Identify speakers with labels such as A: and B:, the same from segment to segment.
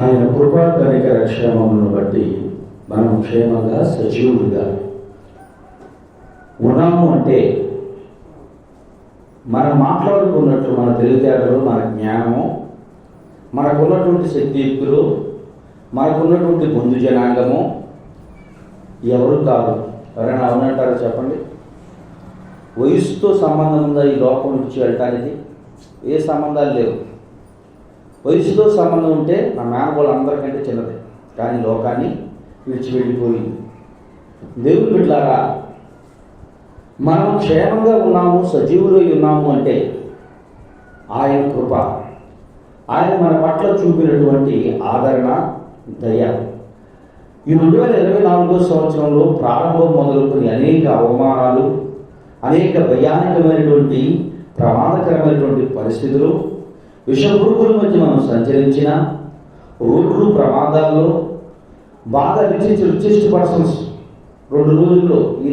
A: ఆయన కృపా కనికర క్షేమములను బట్టి మనం క్షేమంగా సజీవులుగా ఉన్నాము అంటే మనం మాట్లాడుకున్నట్టు మన తెలివితేటలు, మన జ్ఞానము, మనకున్నటువంటి శక్తియుక్తులు, మనకున్నటువంటి బంధు జనాంగము ఎవరు కాదు. ఎవరైనా అవునంటారో చెప్పండి? వయసుతో సంబంధం ఉందా ఈ లోకం నుంచి వెళ్ళటానికి? ఏ సంబంధాలు లేవు. వయసుతో సంబంధం ఉంటే నా మేనగోళ్ళు అందరికంటే చిన్నదే, కానీ లోకాన్ని విడిచిపెట్టిపోయింది. దేవుని బిడ్డలారా, మనం క్షేమంగా ఉన్నాము, సజీవులై ఉన్నాము అంటే ఆయన కృప, ఆయన మన పట్ల చూపినటువంటి ఆదరణ, దయ. ఈ 2024 సంవత్సరంలో ప్రారంభం మొదలుకొని అనేక అవమానాలు, అనేక భయానకమైనటువంటి ప్రమాదకరమైనటువంటి పరిస్థితులు, విషపురుగుల మధ్య మనం సంచరించిన రోడ్లు ప్రమాదాల్లో బాగా రిచెస్ట్ పర్సన్స్ 2 రోజుల్లో ఈ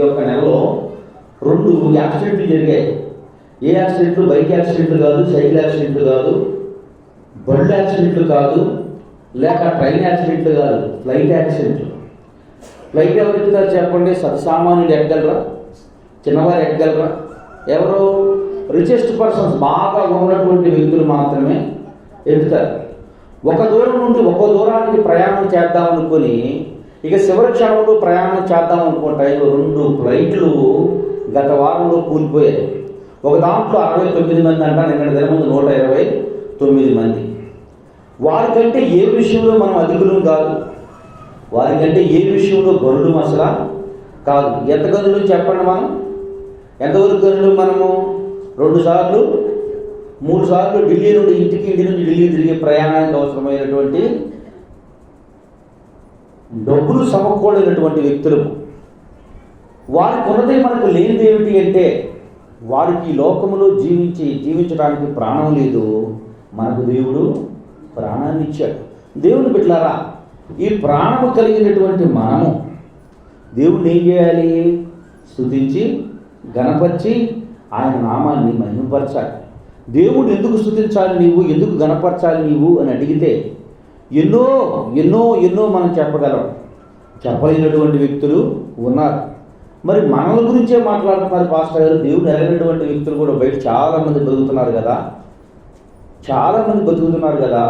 A: యొక్క నెలలో 2 యాక్సిడెంట్లు జరిగాయి. ఏ యాక్సిడెంట్లు? బైక్ యాక్సిడెంట్లు కాదు, సైకిల్ యాక్సిడెంట్లు కాదు, బళ్ళు యాక్సిడెంట్లు కాదు, లేక ట్రైన్ యాక్సిడెంట్లు కాదు, ఫ్లైట్ యాక్సిడెంట్లు. ఫ్లైట్ ఎవరు ఎక్కుతారు చెప్పండి? సామాన్యులు ఎక్కగలరా? చిన్నవారు ఎక్కగలరా? ఎవరు? రిచెస్ట్ పర్సన్స్, బాగా ఉన్నటువంటి వ్యక్తులు మాత్రమే ఎక్కుతారు. ఒక దూరం నుండి ఒక దూరానికి ప్రయాణం చేద్దాం అనుకుని ఇక చివరి క్షణంలో ప్రయాణం చేద్దాం అనుకుంటే 2 ఫ్లైట్లు గత వారంలో కూలిపోయాయి. ఒక దాంట్లో 69 మంది అంట, నిన్న దినముందు 129 మంది. వారికంటే ఏ విషయంలో మనం అధికులు కాదు, వారికంటే ఏ విషయంలో గనులు అసలు కాదు. ఎంత గనులు చెప్పండి? మనం ఎంతవరకు గనులు? మనము 2 సార్లు 3 సార్లు ఢిల్లీ నుండి ఇంటి నుంచి ఢిల్లీ తిరిగే ప్రయాణానికి అవసరమైనటువంటి డబ్బులు సమకూడినటువంటి వ్యక్తులు. వారికి ఉన్నదే మనకు లేనిది ఏమిటి అంటే, వారికి ఈ లోకములో జీవించడానికి ప్రాణం లేదు. మనకు దేవుడు ప్రాణాన్ని ఇచ్చాడు. దేవుని బిడ్డలారా, ఈ ప్రాణము కలిగినటువంటి మనము దేవుడిని ఏం చేయాలి? స్తుతించి గణపరిచి ఆయన నామాన్ని మహిమపరచాలి. దేవుడు ఎందుకు స్తుతించాలి నీవు, ఎందుకు గణపరచాలి నీవు అని అడిగితే ఎన్నో ఎన్నో ఎన్నో మనం చెప్పగలం. చెప్పలేనటువంటి వ్యక్తులు ఉన్నారు. మరి మనల గురించే మాట్లాడుతున్నారు పాస్టర్ గారు. దేవుడు ఎరగినటువంటి వ్యక్తులు కూడా బయట చాలామంది బతుకుతున్నారు కదా, చాలామంది బతుకుతున్నారు కదా.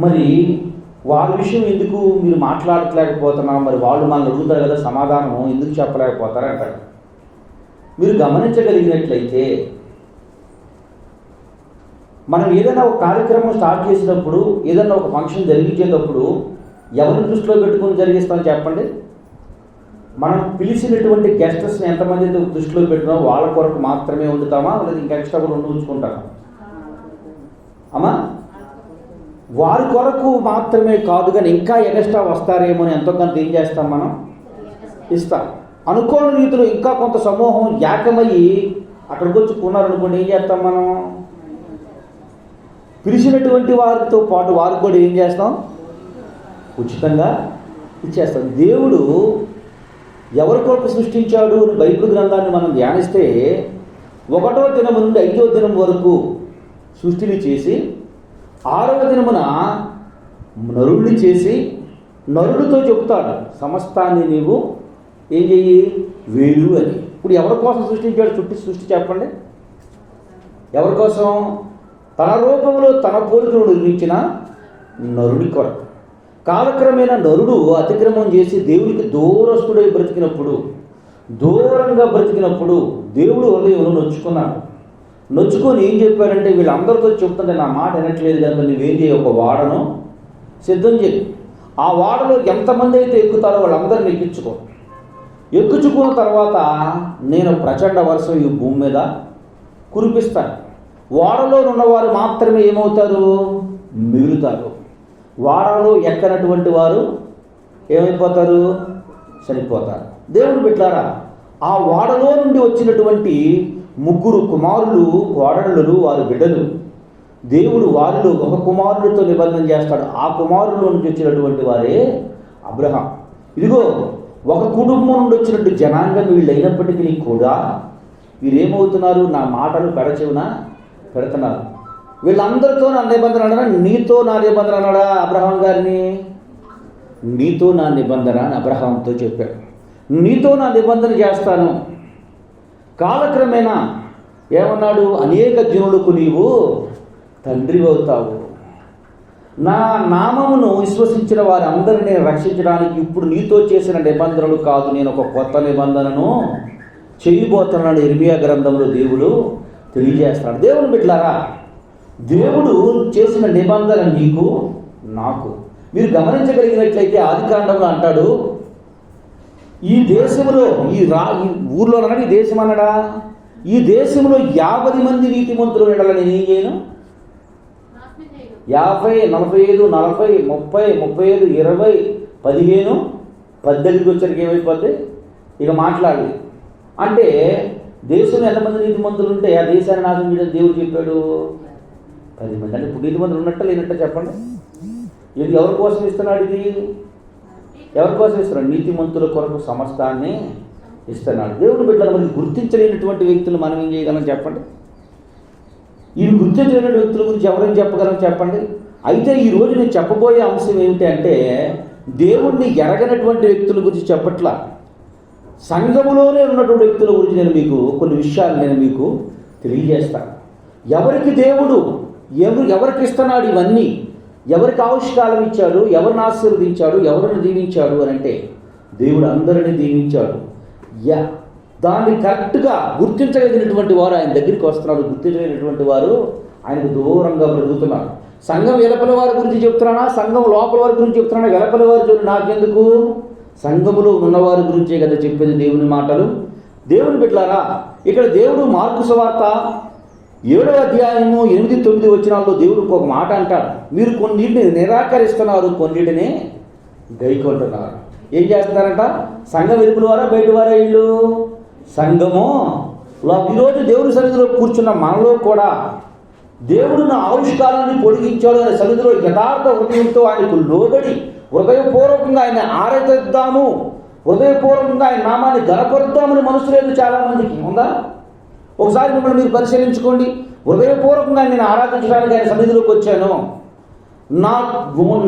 A: మరి వాళ్ళ విషయం ఎందుకు మీరు మాట్లాడలేకపోతున్నారు? మరి వాళ్ళు మనల్ని అడుగుతారు కదా, సమాధానం ఎందుకు చెప్పలేకపోతారు అంటారు. మీరు గమనించగలిగినట్లయితే మనం ఏదైనా ఒక కార్యక్రమం స్టార్ట్ చేసినప్పుడు, ఏదైనా ఒక ఫంక్షన్ జరిగించేటప్పుడు ఎవరిని దృష్టిలో పెట్టుకుని జరిగిస్తాం చెప్పండి? మనం పిలిచినటువంటి గెస్టర్స్ని ఎంతమంది దృష్టిలో పెట్టినా వాళ్ళ కొరకు మాత్రమే వండుతామా, లేదా ఇంకా ఎక్స్ట్రా కూడా ఉంచుకుంటామా? అమ్మా, వారి కొరకు మాత్రమే కాదు, కానీ ఇంకా ఎక్స్ట్రా వస్తారేమో అని ఎంతో కొంత ఏం చేస్తాం మనం? ఇస్తాం. అనుకోని రీతిలో ఇంకా కొంత సమూహం ఏకమయ్యి అక్కడికి వచ్చి కొన్నారనుకోండి, ఏం చేస్తాం మనం? పిలిచినటువంటి వారితో పాటు వారికి కూడా ఏం చేస్తాం? ఉచితంగా ఇచ్చేస్తాం. దేవుడు ఎవరి కొరకు సృష్టించాడు అని బైబిల్ గ్రంథాన్ని మనం ధ్యానిస్తే 1వ దినం నుండి 5వ దినం వరకు సృష్టిని చేసి 6వ దినమున నరుడిని చేసి నరుడితో చెబుతాడు, సమస్తాన్ని నీవు ఏం చెయ్యి? వేరు అని. ఇప్పుడు ఎవరి కోసం సృష్టించాడు? సృష్టి చెప్పండి. ఎవరి కోసం? తన రూపంలో తన పోలికను నిర్మించిన నరుడి కొరకు. కాలక్రమేణా నరుడు అతిక్రమం చేసి దేవుడికి దూరస్తుడై దూరంగా బ్రతికినప్పుడు దేవుడు హృదయంలో నొచ్చుకున్నాడు. నొచ్చుకొని ఏం చెప్పారంటే, వీళ్ళందరితో చెప్తుంటే నా మాట వినట్లేదు కనుక నువ్వేం చేయి, ఒక వాడను సిద్ధం చేయి. ఆ వాడలో ఎంతమంది అయితే ఎక్కుతారో వాళ్ళందరినీ ఎక్కించుకున్న తర్వాత నేను ప్రచండ వర్షం ఈ భూమి మీద కురిపిస్తాను. వాడలో ఉన్నవారు మాత్రమే ఏమవుతారు? మిగులుతారు. వాడలో ఎక్కనటువంటి వారు ఏమైపోతారు? చనిపోతారు. దేవుడు బిడ్డలారా, ఆ వాడలో నుండి వచ్చినటువంటి 3 కుమారులు, కోడళ్ళు, వారి బిడ్డలు, దేవుడు వారిలో ఒక కుమారుడితో నిబంధన చేస్తాడు. ఆ కుమారులో నుంచి వచ్చినటువంటి వారే అబ్రహాం. ఇదిగో ఒక కుటుంబం నుండి వచ్చినట్టు జనాంగం వీళ్ళు అయినప్పటికీ కూడా వీరేమవుతున్నారు? నా మాటలు పెడచెవిన పెడుతున్నారు. వీళ్ళందరితో నా నిబంధన అన్నాడా? నీతో నా నిబంధన అన్నాడా అబ్రహాం గారిని? నీతో నా నిబంధన అని అబ్రహాంతో చెప్పాడు. నీతో నా నిబంధన చేస్తాను. కాలక్రమేణా ఏమన్నాడు? అనేక జనులకు నీవు తండ్రి అవుతావు. నా నామమును విశ్వసించిన వారందరినీ నేను రక్షించడానికి ఇప్పుడు నీతో చేసిన నిబంధనలు కాదు, నేను ఒక కొత్త నిబంధనను చేయబోతున్నాను. ఇర్మియా గ్రంథంలో దేవుడు తెలియజేస్తాడు. దేవుని బిడ్డలారా, దేవుడు చేసిన నిబంధన నీకు నాకు. మీరు గమనించగలిగినట్లయితే ఆదికాండంలో అంటాడు, ఈ దేశంలో ఈ ఊర్లో అన్నాడు, ఈ దేశం అన్నాడా, ఈ దేశంలో 50 మంది నీతిమంతులు ఉండాలని నేను ఏం చేయను? 50, 45, 40, 30, 35, 20, 15, 18 వచ్చరికి ఏమైపోద్ది? ఇక మాట్లాడాలి అంటే దేశంలో ఎంతమంది నీతిమంతులు ఉంటే ఆ దేశాన్ని నాశనం చేయడం దేవుడు చెప్పాడు 10 మంది. అంటే ఇప్పుడు నీతిమంతులు ఉన్నట్ట లేనట్ట చెప్పండి. ఇది ఎవరి కోసం ఇస్తున్నాడు? ఇది ఎవరి కోసం ఇస్తున్నాడు? నీతిమంతుల కొరకు సమస్తాన్ని ఇస్తున్నాడు. దేవుడు బిడ్డలు మనకి గుర్తించలేనటువంటి వ్యక్తులు మనం ఏం చేయగలం చెప్పండి? ఈ గుర్తించలేని వ్యక్తుల గురించి ఎవరేం చెప్పగలం చెప్పండి? అయితే ఈరోజు నేను చెప్పబోయే అంశం ఏమిటి అంటే, దేవుణ్ణి ఎరగనటువంటి వ్యక్తుల గురించి చెప్పట్లా, సంఘములోనే ఉన్నటువంటి వ్యక్తుల గురించి నేను మీకు కొన్ని విషయాలు నేను మీకు తెలియజేస్తాను. ఎవరికి దేవుడు ఎవరికి ఇస్తున్నాడు ఇవన్నీ, ఎవరికి ఆవిష్కారం ఇచ్చాడు, ఎవరిని ఆశీర్వదించాడు, ఎవరిని దీవించాడు అని అంటే దేవుడు అందరినీ దీవించాడు. దాన్ని కరెక్ట్గా గుర్తించగలిగినటువంటి వారు ఆయన దగ్గరికి వస్తున్నారు, గుర్తించగలిగినటువంటి వారు ఆయనకు దూరంగా బ్రతుకుతున్నారు. సంఘం వెలపల వారి గురించి చెప్తున్నానా, సంఘం లోపల వారి గురించి చెప్తున్నానా? వెలపల వారి చూడు నాకెందుకు, సంఘములో ఉన్నవారి గురించే కదా చెప్పేది దేవుని మాటలు. దేవుని బిడ్డలారా, ఇక్కడ దేవుడు మార్కు సువార్త 7వ అధ్యాయము 8, 9 వచనాల్లో దేవుడు ఒక మాట అంటాడు, మీరు కొన్నిటిని నిరాకరిస్తున్నారు, కొన్నిటిని గైకొంటున్నారు. ఏం చేస్తున్నారంట? సంఘం వెలుపుల వారా బయట వారా? వీళ్ళు సంఘము. ఈరోజు దేవుని సన్నిధిలో కూర్చున్న మనలో కూడా దేవుడు నా ఆవిష్కారాన్ని పొడిగించాడు అనే సన్నిధిలో యథార్థ హృదయంతో ఆయనకు లోబడి హృదయపూర్వకంగా ఆయన ఆరాధిద్దాము, హృదయపూర్వకంగా ఆయన నామాన్ని గణపరుద్దామని మనసు లేదు చాలామందికి. ఉందా? ఒకసారి మిమ్మల్ని మీరు పరిశీలించుకోండి. హృదయపూర్వకంగా నేను ఆరాధించడానికి ఆయన సన్నిధిలోకి వచ్చాను,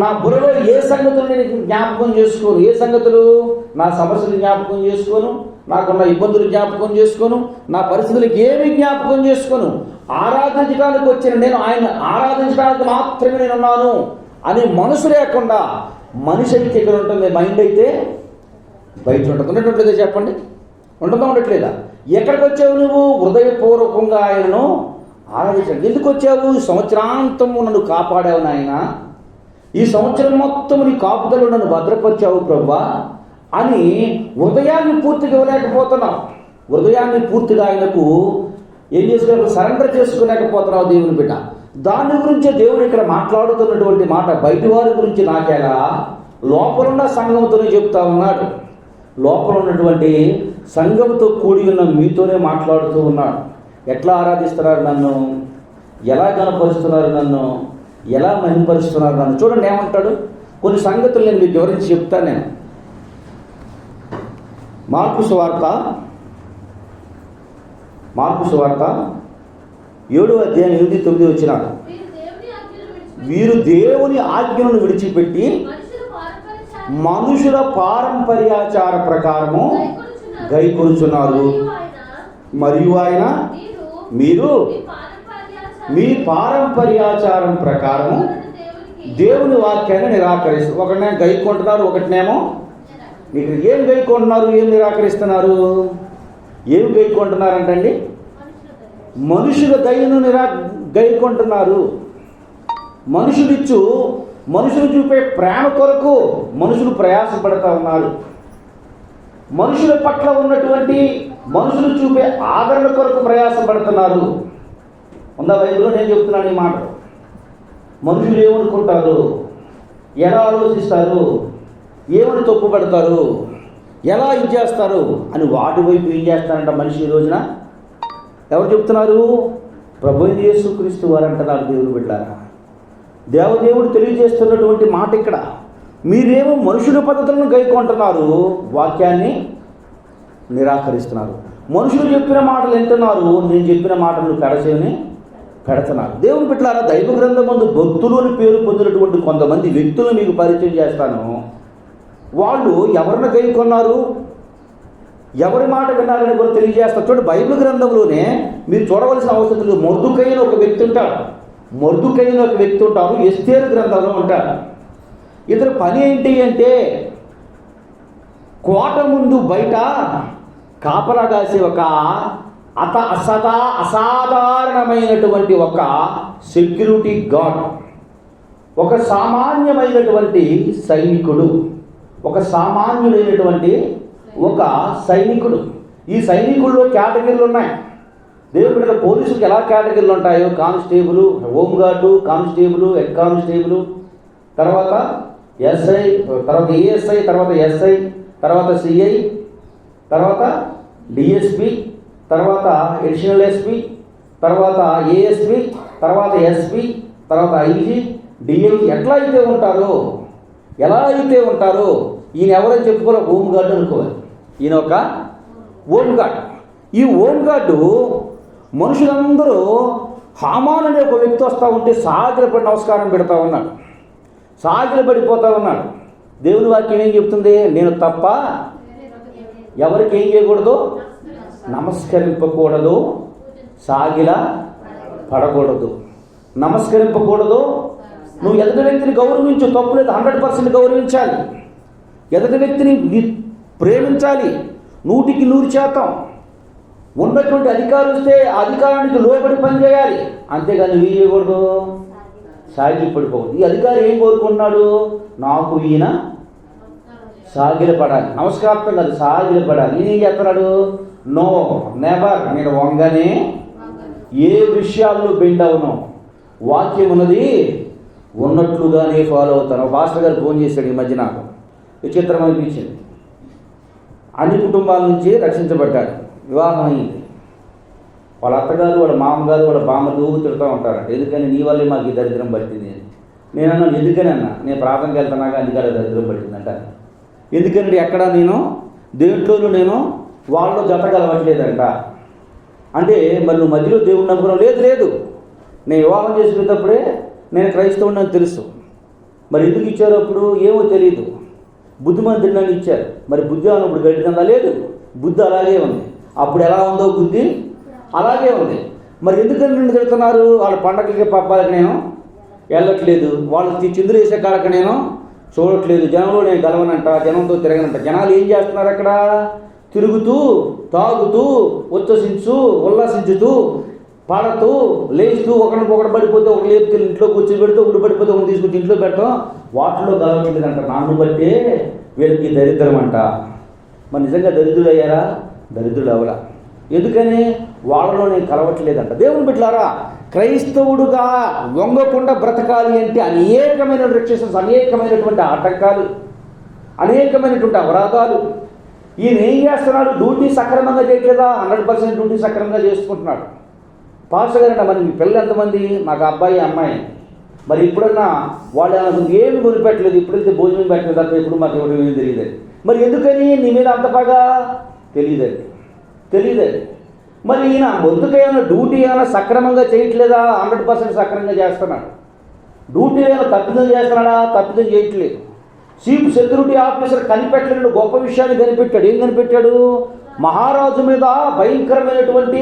A: నా బుర్రలో ఏ సంగతులు నేను జ్ఞాపకం చేసుకోను, ఏ సంగతులు? నా సమస్యలు జ్ఞాపకం చేసుకోను, నాకున్న ఇబ్బందులు జ్ఞాపకం చేసుకోను, నా పరిస్థితులకు ఏమి జ్ఞాపకం చేసుకోను. ఆరాధించడానికి వచ్చిన నేను ఆయన ఆరాధించడానికి మాత్రమే నేను ఉన్నాను అని మనసు లేకుండా మనిషి అయితే ఇక్కడ ఉంటుంది, మైండ్ అయితే బయట ఉంటుంది. ఉండట్లేదా చెప్పండి? ఉంటుందా ఉండట్లేదా? ఎక్కడికి వచ్చావు నువ్వు? హృదయపూర్వకంగా ఆయనను ఆరాధించాడు. ఎందుకు వచ్చావు? సంవత్సరాంతము నన్ను కాపాడావు నాయన, ఈ సంవత్సరం మొత్తం నీ కాపుదలు నన్ను భద్రపరిచావు ప్రభువా అని హృదయాన్ని పూర్తిగా ఇవ్వలేకపోతున్నావు. హృదయాన్ని పూర్తిగా ఆయనకు ఏం చేసుకోలేక సరెండర్ చేసుకోలేకపోతున్నావు దేవుని బిడ్డ. దాని గురించే దేవుడు ఇక్కడ మాట్లాడుతున్నటువంటి మాట బయటి వారి గురించి నాకేలా, లోపలున్న సంఘంతోనే చెప్తా ఉన్నాడు. లోపల ఉన్నటువంటి సంఘంతో కూడి ఉన్న మీతోనే మాట్లాడుతూ ఉన్నాడు. ఎట్లా ఆరాధిస్తున్నారు నన్ను, ఎలా కనపరుస్తున్నారు నన్ను, ఎలా మహిమపరుస్తున్నారు నన్ను. చూడండి ఏమంటాడు, కొన్ని సంగతులు నేను మీకు వివరించి చెప్తాను. నేను మార్కు సువార్త 7వ అధ్యాయం 8, 9 వచనాలు. వీరు దేవుని ఆజ్ఞలను విడిచిపెట్టి మనుషుల పారంపర్యాచార ప్రకారము గైకొనుచున్నారు, మరియు ఆయన మీరు మీ పారంపర్యాచారం ప్రకారం దేవుని వాక్యాన్ని నిరాకరిస్తారు. ఒకటినే గైకొంటున్నారు, ఒకటినేమో మీకు ఏం గైకొంటున్నారు, ఏం నిరాకరిస్తున్నారు? ఏమి గైకొంటున్నారంటండి? మనుషుల దయను గైకొంటున్నారు. మనుషులు చూపే ప్రేమ కొరకు మనుషులు ప్రయాసపడతా ఉన్నారు. మనుషుల పట్ల ఉన్నటువంటి మనుషులు చూపే ఆదరణ కొరకు ప్రయాసపడుతున్నారు. ఉందా బైబిల్లో? నేను చెప్తున్నాను ఈ మాట. మనుషులు ఏమనుకుంటారు, ఎలా ఆలోచిస్తారు, ఏమని తప్పుపడతారు, ఎలా ఇది చేస్తారు అని వాటి వైపు ఏం చేస్తారంట మనిషి. ఈ రోజున ఎవరు చెప్తున్నారు? ప్రభువైన యేసుక్రీస్తు వారు అంటున్నారు. దేవుని బిడ్డలారా, దేవదేవుడు తెలియజేస్తున్నటువంటి మాట ఇక్కడ. మీరేమో మనుషుల పద్ధతులను గైకొంటున్నారు, వాక్యాన్ని నిరాకరిస్తున్నారు. మనుషులు చెప్పిన మాటలు వింటున్నారు, నేను చెప్పిన మాటలు పెడుతున్నారు. దేవుని బిడ్డలారా, దైవ గ్రంథం ముందు భక్తులు అని పేరు పొందినటువంటి కొంతమంది వ్యక్తులు మీకు పరిచయం చేస్తాను. వాళ్ళు ఎవరిని గైకొన్నారు, ఎవరి మాట విన్నారని కూడా తెలియజేస్తారు. చూడండి, బైబిల్ గ్రంథంలోనే మీరు చూడవలసిన అవసరం లేదు. మొర్దుకైన ఒక వ్యక్తి ఉంటారు. ఎస్తేరు గ్రంథంలో ఉంటారు. ఇతరు పని ఏంటి అంటే కోట ముందు బయట కాపలా కాసే ఒక అసాధారణమైనటువంటి ఒక సెక్యూరిటీ గార్డ్, ఒక సామాన్యమైనటువంటి సైనికుడు, ఒక సామాన్యుడైనటువంటి ఒక సైనికుడు. ఈ సైనికుల్లో కేటగిరీలు ఉన్నాయి. దేవుడి పోలీసులకు ఎలా కేటగిరీలు ఉంటాయో, constable, home guard, constable, head constable, తర్వాత ఎస్ఐ, తర్వాత ఏఎస్ఐ, తర్వాత ఎస్ఐ, తర్వాత సిఐ, తర్వాత డిఎస్పి, తర్వాత అడిషనల్ ఎస్పి, తర్వాత ఏఎస్పి, తర్వాత ఎస్పి, తర్వాత ఐజీ, డిఐజీ. ఎలా అయితే ఉంటారో ఈయన ఎవరైనా చెప్పుకోవాలి, హోంగార్డు అనుకోవాలి. ఈయన ఒక హోంగార్డ్. ఈ హోంగార్డు మనుషులందరూ హామాన్ అనే ఒక వ్యక్తి వస్తూ ఉంటే సాగిలపడి నమస్కారం పెడతా ఉన్నాడు, సాగిలపడిపోతూ ఉన్నాడు. దేవుని వాక్యం ఏం చెప్తుంది? నేను తప్ప ఎవరికి ఏం చేయకూడదు, నమస్కరింపకూడదు, సాగిల పడకూడదు, నమస్కరింపకూడదు. నువ్వు ఎదుటి వ్యక్తిని గౌరవించు, తప్పులేదు, 100% గౌరవించాలి. ఎదుటి వ్యక్తిని ప్రేమించాలి 100% ఉన్నటువంటి అధికారులు వస్తే అధికారానికి లోబడి పనిచేయాలి. అంతేగాని నువ్వు ఏం చేయకూడదు, సాగిలి పడిపోకూడదు. ఈ అధికారి ఏం కోరుకుంటున్నాడు? నాకు ఈయన సాగిలి పడాలి, నమస్కారం కాదు, సాగిలి పడాలి. ఈయన ఏం చేస్తున్నాడు? నో, నెవర్, నేను వంగనే ఏ విషయాల్లో బెండ్ అవును. వాక్యం ఉన్నది ఉన్నట్లుగానే ఫాలో అవుతాను. పాస్టర్ గారు ఫోన్ చేశాడు ఈ మధ్య, నాకు విచిత్రం అనిపించింది. అన్ని కుటుంబాల నుంచి రక్షించబడ్డాడు, వివాహం అయింది. వాళ్ళ అత్తగారు, వాళ్ళ మామగారు, వాళ్ళ బామ్మలు తిడుతూ ఉంటారంట. ఎందుకని? నీ వల్లే మాకు ఈ దరిద్రం పట్టింది. నేను అన్నాను, ఎందుకని అన్నా? నేను ప్రార్థనకి వెళ్తున్నాగా అందుకని దరిద్రం పట్టిందంట. ఎందుకంటే ఎక్కడ నేను దేంట్లోనూ నేను వాళ్ళలో జత కలవట్లేదంట. అంటే మరి నువ్వు మధ్యలో దేవుడు నమ్ముకున్నావు? లేదు, నేను వివాహం చేసుకునేటప్పుడే నేను క్రైస్తవుని అని తెలుసు. మరి ఎందుకు ఇచ్చారు అప్పుడు? ఏమో తెలియదు. బుద్ధిమంతుడిని ఇచ్చారు. మరి బుద్ధి అన్నప్పుడు గడిదంగా లేదు, బుద్ధి అలాగే ఉంది. అప్పుడు ఎలా ఉందో బుద్ధి అలాగే ఉంది. మరి ఎందుకని నిన్ను తిడుతున్నారు? వాళ్ళ పండగలకి పబ్బాలకి నేను వెళ్ళట్లేదు, వాళ్ళకి చిందులు వేసే కాడకి నేను చూడట్లేదు, జనంలో నేను గలవనంట, జనంతో తిరగనంట. జనాలు ఏం చేస్తున్నారు అక్కడ? తిరుగుతూ, తాగుతూ, ఉల్లసించుతూ, పడుతూ, లేస్తూ, ఒకటి పడిపోతే ఒకటి లేపుకెళ్ళి ఇంట్లో కూర్చొని పెడితే, ఒకటి పడిపోతే ఒకటి తీసుకొచ్చి ఇంట్లో పెడతాం. వాటిలో గలవట్లేదంట. నాన్ను బట్టే వీళ్ళకి దరిద్రం అంట. మరి నిజంగా దరిద్రులు అయ్యారా? దరిద్రులు అవలా. ఎందుకని? వాళ్ళలో నేను కలవట్లేదంట. దేవుని బిడ్డలారా, క్రైస్తవుడుగా వంగకుండా బ్రతకాలి అంటే అనేకమైన రిస్ట్రిక్షన్స్, అనేకమైనటువంటి ఆటంకాలు, అనేకమైనటువంటి అపరాధాలు. ఈయన ఏం చేస్తున్నాడు? డ్యూటీ సక్రమంగా చేయట్లేదా? 100% డ్యూటీ సక్రమంగా చేసుకుంటున్నాడు. పాస్టర్ గారంట, మరి మీ పిల్లలు ఎంతమంది? నాకు అబ్బాయి, అమ్మాయి. మరి ఇప్పుడన్నా వాళ్ళు ఏమి కొనిపెట్టలేదు, ఇప్పుడైతే భోజనం పెట్టలేదు తప్ప ఎప్పుడు మాకు ఎవరు ఏమీ తెలియదు. మరి ఎందుకని నీ మీద అంత బాగా తెలియదండి. మరి ఈయన మొద్దుకైనా డ్యూటీ ఏమైనా సక్రమంగా చేయట్లేదా? 100% సక్రమంగా చేస్తున్నాడు. డ్యూటీ ఏమైనా తప్పిదం చేస్తున్నాడా? తప్పిదం చేయట్లేదు. చీఫ్ సెక్యూరిటీ ఆఫీసర్ కనిపెట్టలేడు, గొప్ప విషయాన్ని కనిపెట్టాడు. ఏం కనిపెట్టాడు? మహారాజు మీద భయంకరమైనటువంటి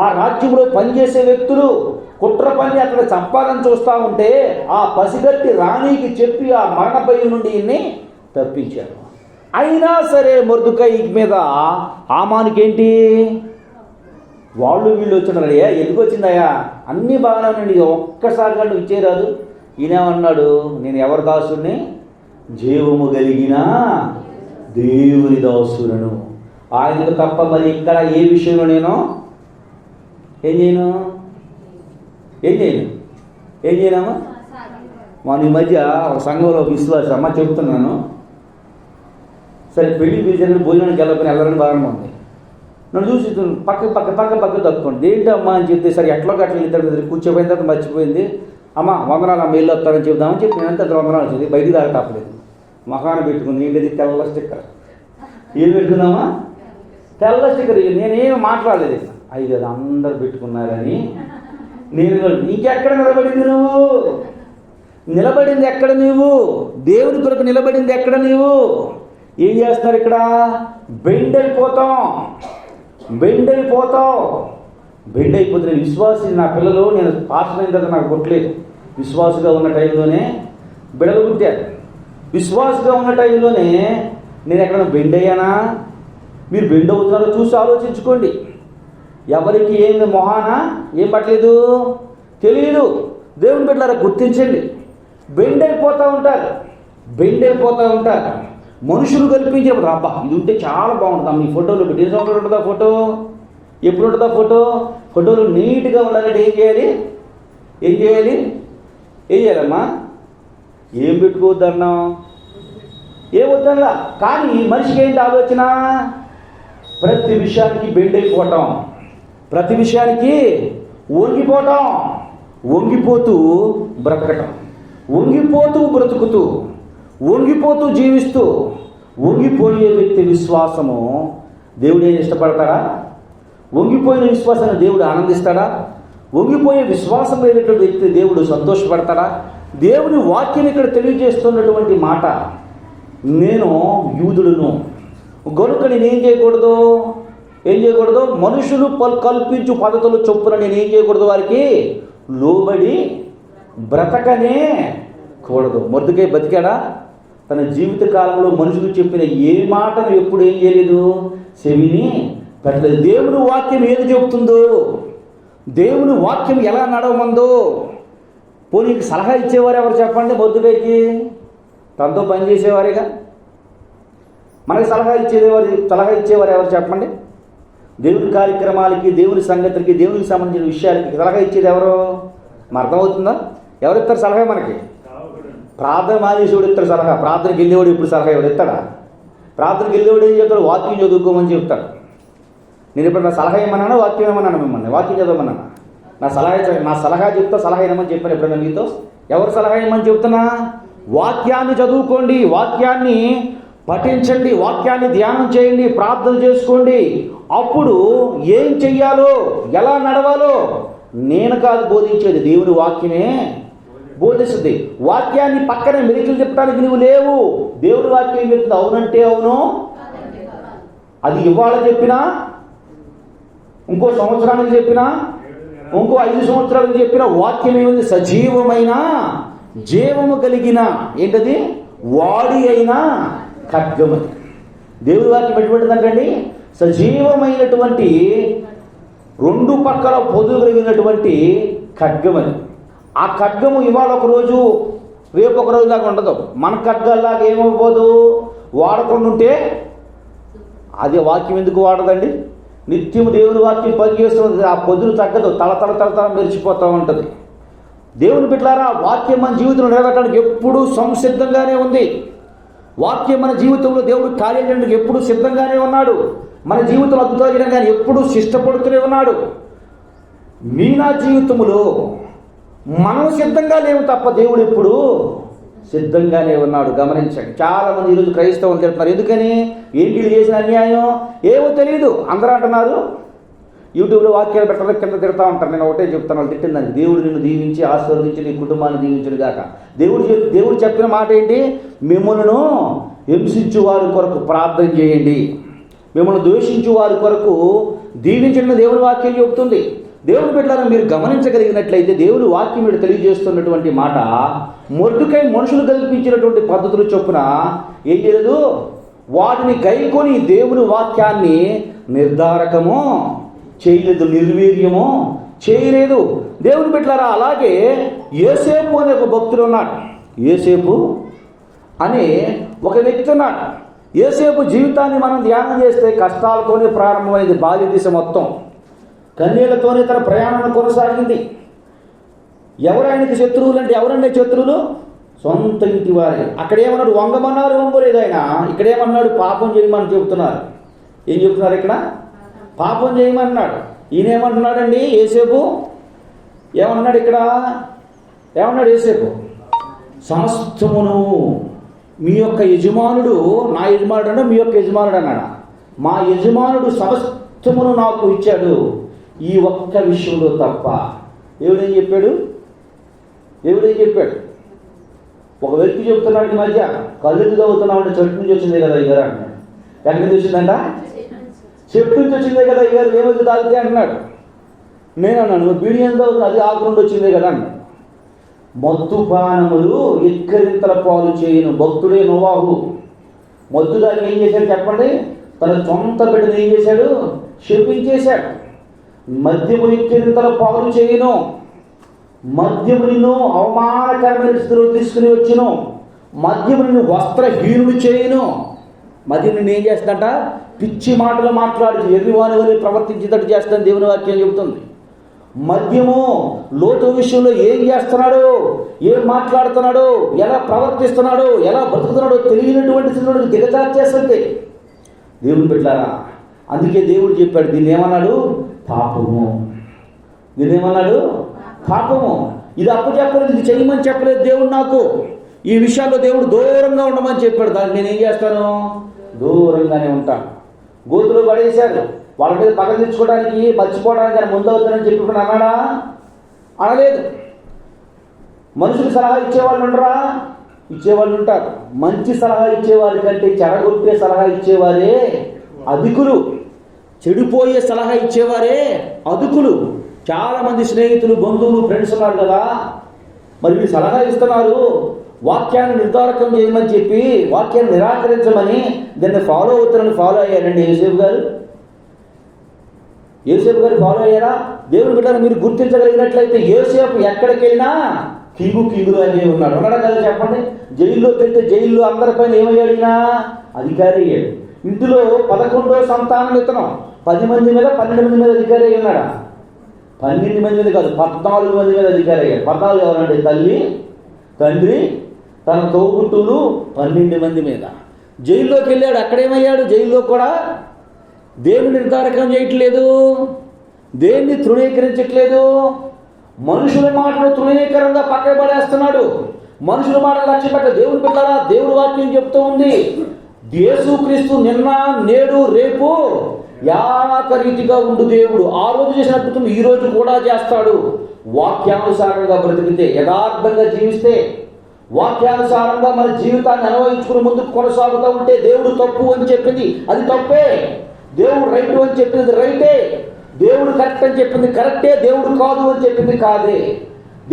A: ఆ రాజ్యంలో పనిచేసే వ్యక్తులు కుట్ర పని అక్కడ చంపాలని చూస్తూ ఉంటే ఆ పసిగట్టి రాణికి చెప్పి ఆ మరణ భయం నుండి ఈయన్ని తప్పించారు. అయినా సరే మొర్దుకై మీద హామానుకి ఏంటి? వాళ్ళు వీళ్ళు వచ్చినారయ్యా, ఎందుకు వచ్చిందయ్యా? అన్నీ బాగానే ఉండండి, ఒక్కసారిగా నువ్వు ఇచ్చేరాదు. ఈయనేమన్నాడు? నేను ఎవరి దాసుని? జీవము కలిగిన దేవుని దాసులను. ఆయనకు తప్ప మరి ఇక్కడ ఏ విషయంలో నేను ఏం చేయనమ్మా? మన ఈ మధ్య ఒక సంఘంలో విశ్వాసం అమ్మ చెప్తున్నాను. సరే, పెళ్లి పిలిచిన భోజనానికి వెళ్ళరని బాగానే ఉంది. నన్ను చూసి పక్క తప్పుకోండి. ఏంటమ్మా అని చెప్తే సరే ఎట్లా ఇద్దరు కూర్చోపోయిన తర్వాత మర్చిపోయింది. అమ్మ వందనాలు, అమ్మ ఇల్లు వస్తారని చెప్దామని చెప్పి నేనంతా వందనాలు వచ్చింది. బయటికి దాకా తప్పలేదు. మహాన పెట్టుకుంది. ఏంటిది? తెల్ల స్టిక్కర్. ఏం పెట్టుకుందామా? తెల్ల స్టిక్కర్. నేనేం మాట్లాడలేదు. అయ్యి కదా అందరు పెట్టుకున్నారని నేను ఇంకెక్కడ నిలబడింది నువ్వు? నిలబడింది ఎక్కడ నీవు? దేవుని కొరకు నిలబడింది ఎక్కడ నీవు? ఏం చేస్తున్నారు ఇక్కడ? బెండ్ అయిపోతుంది. విశ్వాసి నా పిల్లలు, నేను పాస్టర్ అయిన తర్వాత నాకు కొట్టలేదు. విశ్వాసుగా ఉన్న టైంలోనే బిడలు పుట్టారు. విశ్వాసుగా ఉన్న టైంలోనే నేను ఎక్కడైనా బెండ్ అయ్యానా? మీరు బెండ్ అవుతున్నారో చూసి ఆలోచించుకోండి. ఎవరికి ఏమి మొహాన ఏం పట్టలేదు తెలియదు. దేవుని బిడ్డలారా గుర్తించండి. బెండ్ అయిపోతూ ఉంటారు. మనుషులు కల్పించేప్పుడు అబ్బా ఇది ఉంటే చాలా బాగుంటుంది. మీ ఫోటోలు పెట్టి సంవత్సరాలు ఉంటుందా ఫోటో? ఎప్పుడు ఉంటుందా ఫోటోలు నీట్గా ఉండాలంటే ఏం చేయాలమ్మా? ఏం పెట్టుకోవద్దన్నా? ఏమొద్దన్నా. కానీ మనిషికి ఏంటి ఆలోచన? ప్రతి విషయానికి బెండ్ అయిపోవటం, ప్రతి విషయానికి వంగిపోతూ బ్రతకటం, వంగిపోతూ బ్రతుకుతూ, వంగిపోతూ జీవిస్తూ, వంగిపోయే వ్యక్తి విశ్వాసము దేవుడు ఏం ఇష్టపడతాడా? వంగిపోయిన విశ్వాసాన్ని దేవుడు ఆనందిస్తాడా? వంగిపోయే విశ్వాసం లేనటువంటి వ్యక్తి దేవుడు సంతోషపడతాడా? దేవుని వాక్యం ఇక్కడ తెలియజేస్తున్నటువంటి మాట, నేను యూదుడును గనుక నేనేం చేయకూడదు? మనుషులు కల్పించు పద్ధతులు చొప్పున నేనేం చేయకూడదు? వారికి లోబడి బ్రతకనే కూడదు. మొర్దెకై బతికాడా? తన జీవిత కాలంలో మనుషులు చెప్పిన ఏ మాటను ఎప్పుడు ఏం చేయలేదు? చెవిని పెట్టలేదు. దేవుని వాక్యం ఏది చెబుతుందో, దేవుని వాక్యం ఎలా నడవమందో, పోనీకి సలహా ఇచ్చేవారు ఎవరు చెప్పండి? మొర్దెకైకి తనతో పనిచేసేవారేగా. మనకి సలహా ఇచ్చేవారు ఎవరు చెప్పండి? దేవుని కార్యక్రమాలకి, దేవుని సంగతులకి, దేవునికి సంబంధించిన విషయాలకి సలహా ఇచ్చేది ఎవరు? అర్థమవుతుందా? ఎవరు ఇస్తారు సలహా మనకి? ప్రార్థన మానేసేవాడు ఇస్తారు సలహా. ప్రార్థనకి వెళ్ళేవాడు ఇప్పుడు సలహా ఎవరు ఇస్తాడా? ప్రార్థనకి వెళ్ళేవాడు ఏం చెప్తాడు? వాక్యం చదువుకోమని చెప్తాడు. నేను ఇప్పుడు నా సలహా ఏమన్నాను? వాక్యం ఏమన్నాను? మిమ్మల్ని వాక్యం చదవమన్నాను. నా సలహా చెప్తా, సలహా ఏమని చెప్పాను ఎప్పుడన్నా మీతో? ఎవరు సలహా ఏమని చెప్తున్నా? వాక్యాన్ని చదువుకోండి, వాక్యాన్ని పఠించండి, వాక్యాన్ని ధ్యానం చేయండి, ప్రార్థన చేసుకోండి. అప్పుడు ఏం చెయ్యాలో, ఎలా నడవాలో నేను కాదు బోధించేది, దేవుని వాక్యమే బోధిస్తుంది. వాక్యాన్ని పక్కనే మెలికలు చెప్పడానికి నువ్వు లేవు. దేవుని వాక్యం చెప్తుంది. అవునంటే అవును, అది ఇవాళ చెప్పినా, ఇంకో సంవత్సరానికి చెప్పినా, ఇంకో 5 సంవత్సరాలకు చెప్పినా వాక్యం ఏముంది? సజీవమైన జీవము కలిగిన ఏంటది? వాడి అయినా ఖడ్గమని. దేవుని వాక్యం ఎటువంటిదంటండి? సజీవమైనటువంటి 2 పక్కల పొదుగు కలిగినటువంటి ఖడ్గమని. ఆ ఖడ్గము ఇవాళ ఒకరోజు, రేపు ఒక రోజు దాకా ఉండదు. మన ఖడ్గాల్లాగా ఏమైపోదు? వాడకుండా ఉంటే అదే వాక్యం ఎందుకు వాడదండి? నిత్యం దేవుని వాక్యం పనిచేస్తుంది. ఆ పొద్దులు తగ్గదు, తల మెరిచిపోతూ ఉంటుంది. దేవుని బిడ్డలారా, వాక్యం మన జీవితంలో నిలబెట్టడానికి ఎప్పుడూ సంసిద్ధంగానే ఉంది. వాక్యం మన జీవితంలో దేవుడు కార్యం చేయడానికి ఎప్పుడూ సిద్ధంగానే ఉన్నాడు. మన జీవితంలో అద్భుతాలు చేయడం కానీ ఎప్పుడూ శిష్టపడుతూనే ఉన్నాడు. నా జీవితంలో మనం సిద్ధంగా లేవు తప్ప దేవుడు ఎప్పుడు సిద్ధంగానే ఉన్నాడు. గమనించండి. చాలామంది ఈరోజు క్రైస్తవులు తిడుతున్నారు. ఎందుకని? ఏంటి చేసిన అన్యాయం ఏమో తెలియదు. అందరూ అంటున్నారు యూట్యూబ్లో వాక్యాలు పెట్టడానికి కింద తిడతా ఉంటారు. నేను ఒకటే చెప్తాను, వాళ్ళు తిట్టిందని. దేవుడు నిన్ను దీవించి ఆశీర్వదించి నీ కుటుంబాన్ని దీవించును గాక. దేవుడు చెప్పిన మాట ఏంటి? మిమ్మల్ని హింసించు వారి కొరకు ప్రార్థన చేయండి, మిమ్మల్ని ద్వేషించు వారి కొరకు దీవించండి దేవుని వాక్యం చెబుతుంది. దేవుని బిడ్డలారా, మీరు గమనించగలిగినట్లయితే దేవుని వాక్యం మీరు తెలియజేస్తున్నటువంటి మాట, మొర్దెకై మనుషులు కల్పించినటువంటి పద్ధతుల చొప్పున ఏం చేయలేదు? వాటిని గైకొని దేవుని వాక్యాన్ని నిర్ధారకము చేయలేదు, నిర్వీర్యము చేయలేదు. దేవుని బిడ్డలారా, అలాగే యోసేపు అనే ఒక భక్తుడు ఉన్నాడు. యోసేపు అనే ఒక వ్యక్తి ఉన్నాడు. యోసేపు జీవితాన్ని మనం ధ్యానం చేస్తే కష్టాలతోనే ప్రారంభమైంది. బాల్య దిశ మొత్తం కన్నీళ్లతోనే తన ప్రయాణాన్ని కొనసాగింది. ఎవరు ఆయనకి శత్రువులు అంటే ఎవరంటే శత్రువులు? సొంత ఇంటి వారే. అక్కడేమన్నాడు? వంగమన్నారు, వంగలేదు ఆయన. ఇక్కడేమన్నాడు? పాపం చేయమని చెబుతున్నారు. ఏం చెప్తున్నారు ఇక్కడ? పాపం చేయమన్నాడు. ఈయనేమంటున్నాడండి యోసేపు? ఏమన్నాడు ఇక్కడ? ఏమన్నాడు యోసేపు? సమస్తమును మీ యొక్క యజమానుడు, నా యజమానుడు అంటే మీ యొక్క యజమానుడు అన్నాడు. మా యజమానుడు సమస్తమును నాకు ఇచ్చాడు, ఈ ఒక్క విషయంలో తప్ప. దేవుడేం చెప్పాడు? ఒక వ్యక్తి చెప్తున్నాడు ఈ మధ్య, కళ్ళు చదువుతున్నావు అంటే చెట్టు నుంచి వచ్చిందే కదా అయ్యారు అంటున్నాడు. ఎక్కడి నుంచి వచ్చిందంట? చెట్టు నుంచి వచ్చిందే కదా అయ్యారు, ఏమైతే తాగితే అంటున్నాడు. నేను అన్నాను బీడియం చదువుతున్నా, అది ఆకు నుండి వచ్చిందే కదా అన్నాడు. మత్తుపానములు ఎక్కరింతల పాలు చేయను భక్తుడే నోవాహు. మత్తు దాన్ని ఏం చేశాడు చెప్పండి? తన సొంత బిడ్డను ఏం చేశాడు? శపించేశాడు. మద్యము ఎక్కరింతల పాలు చేయను, మద్యము నిన్ను అవమానకరమైన స్థితిలో తీసుకుని వచ్చును, మద్యము నిన్ను వస్త్రహీనుడు చేయను. మద్యం నిన్ను ఏం చేస్తుందంట? పిచ్చి మాటలు మాట్లాడి ఎర్రివాని వల్ల ప్రవర్తించేటట్టు చేస్తాను దేవుని వాక్యం చెబుతుంది. మద్యము లోతు విషయంలో ఏం చేస్తున్నాడు, ఏం మాట్లాడుతున్నాడు, ఎలా ప్రవర్తిస్తున్నాడు, ఎలా బ్రతుకుతున్నాడో తెలియనటువంటి స్థితిలో దిగజార్చేస్తుంది దేవుని బిడ్డలారా. అందుకే దేవుడు చెప్పాడు, దీన్ని ఏమన్నాడు? పాపము. దీన్ని ఏమన్నాడు? పాపము. ఇది అప్పచెప్పలేదు, ఇది చేయమని చెప్పలేదు దేవుడు నాకు. ఈ విషయాల్లో దేవుడు దూరంగా ఉండమని చెప్పాడు. దాన్ని నేను ఏం చేస్తాను? దూరంగానే ఉంటాను. గోతులు పడేశారు, వాళ్ళ మీద పగ తెచ్చుకోవడానికి మర్చిపోవడానికి ఆయన ముందవుతానని చెప్పి అన్నాడా? అనలేదు. మనుషులు సలహా ఇచ్చేవాళ్ళు ఉండరా? ఇచ్చేవాళ్ళు ఉంటారు. మంచి సలహా ఇచ్చేవారి కంటే చెడగొట్టే సలహా ఇచ్చేవారే అధికులు, చెడిపోయే సలహా ఇచ్చేవారే అధికులు. చాలామంది స్నేహితులు, బంధువులు, ఫ్రెండ్స్ ఉన్నారు కదా, మరి వీళ్ళు సలహా ఇస్తున్నారు, వాక్యాన్ని నిర్ధారకం చేయమని చెప్పి వాక్యాన్ని నిరాకరించమని దాన్ని ఫాలో అవుతారని ఫాలో అయ్యారండి యోసేపు గారు. యోసేపు గారు ఫాలో అయ్యారా? దేవుని బిడ్డను మీరు గుర్తించగలిగినట్లయితే యోసేపు ఎక్కడికి వెళ్ళినా కీగులు అని ఉన్నాడు. ఉన్నాడా కదా చెప్పండి? జైల్లోకి వెళ్తే జైల్లో అందరిపైన ఏమయ్యాడినా అధికారి అయ్యాడు. ఇందులో 11వ సంతానం ఇతను 10 మంది మీద 12 మంది మీద అధికారి అయ్యి ఉన్నాడా? 12 మంది మీద కాదు, 14 మంది మీద అధికారి అయ్యాడు. 14 ఎవరండి? తల్లి, తండ్రి, తన తోబుట్టువులు, 12 మంది మీద. జైల్లోకి వెళ్ళాడు. అక్కడేమయ్యాడు? జైల్లో కూడా దేవుని నిర్ధారకం చేయట్లేదు, దేన్ని తృణీకరించట్లేదు, మనుషుల మాటను తృణీకరంగా పక్కన పడేస్తున్నాడు. మనుషుల మాటలు లక్ష్య పెట్ట. దేవుని బిడ్డలారా, దేవుని వాక్యం చెప్తూ ఉంది, యేసుక్రీస్తు నిన్న నేడు రేపు ఏకరీతిగా ఉండు దేవుడు. ఆ రోజు చేసిన అద్భుతం ఈ రోజు కూడా చేస్తాడు. వాక్యానుసారంగా బ్రతికితే, యథార్థంగా జీవిస్తే, వాక్యానుసారంగా మన జీవితాన్ని అనుభవించుకుని ముందుకు కొనసాగుతూ ఉంటే, దేవుడు తప్పు అని చెప్పింది అది తప్పే, దేవుడు రైట్ అని చెప్పింది రైటే, దేవుడు కరెక్ట్ అని చెప్పింది కరెక్టే, దేవుడు కాదు అని చెప్పింది కాదే.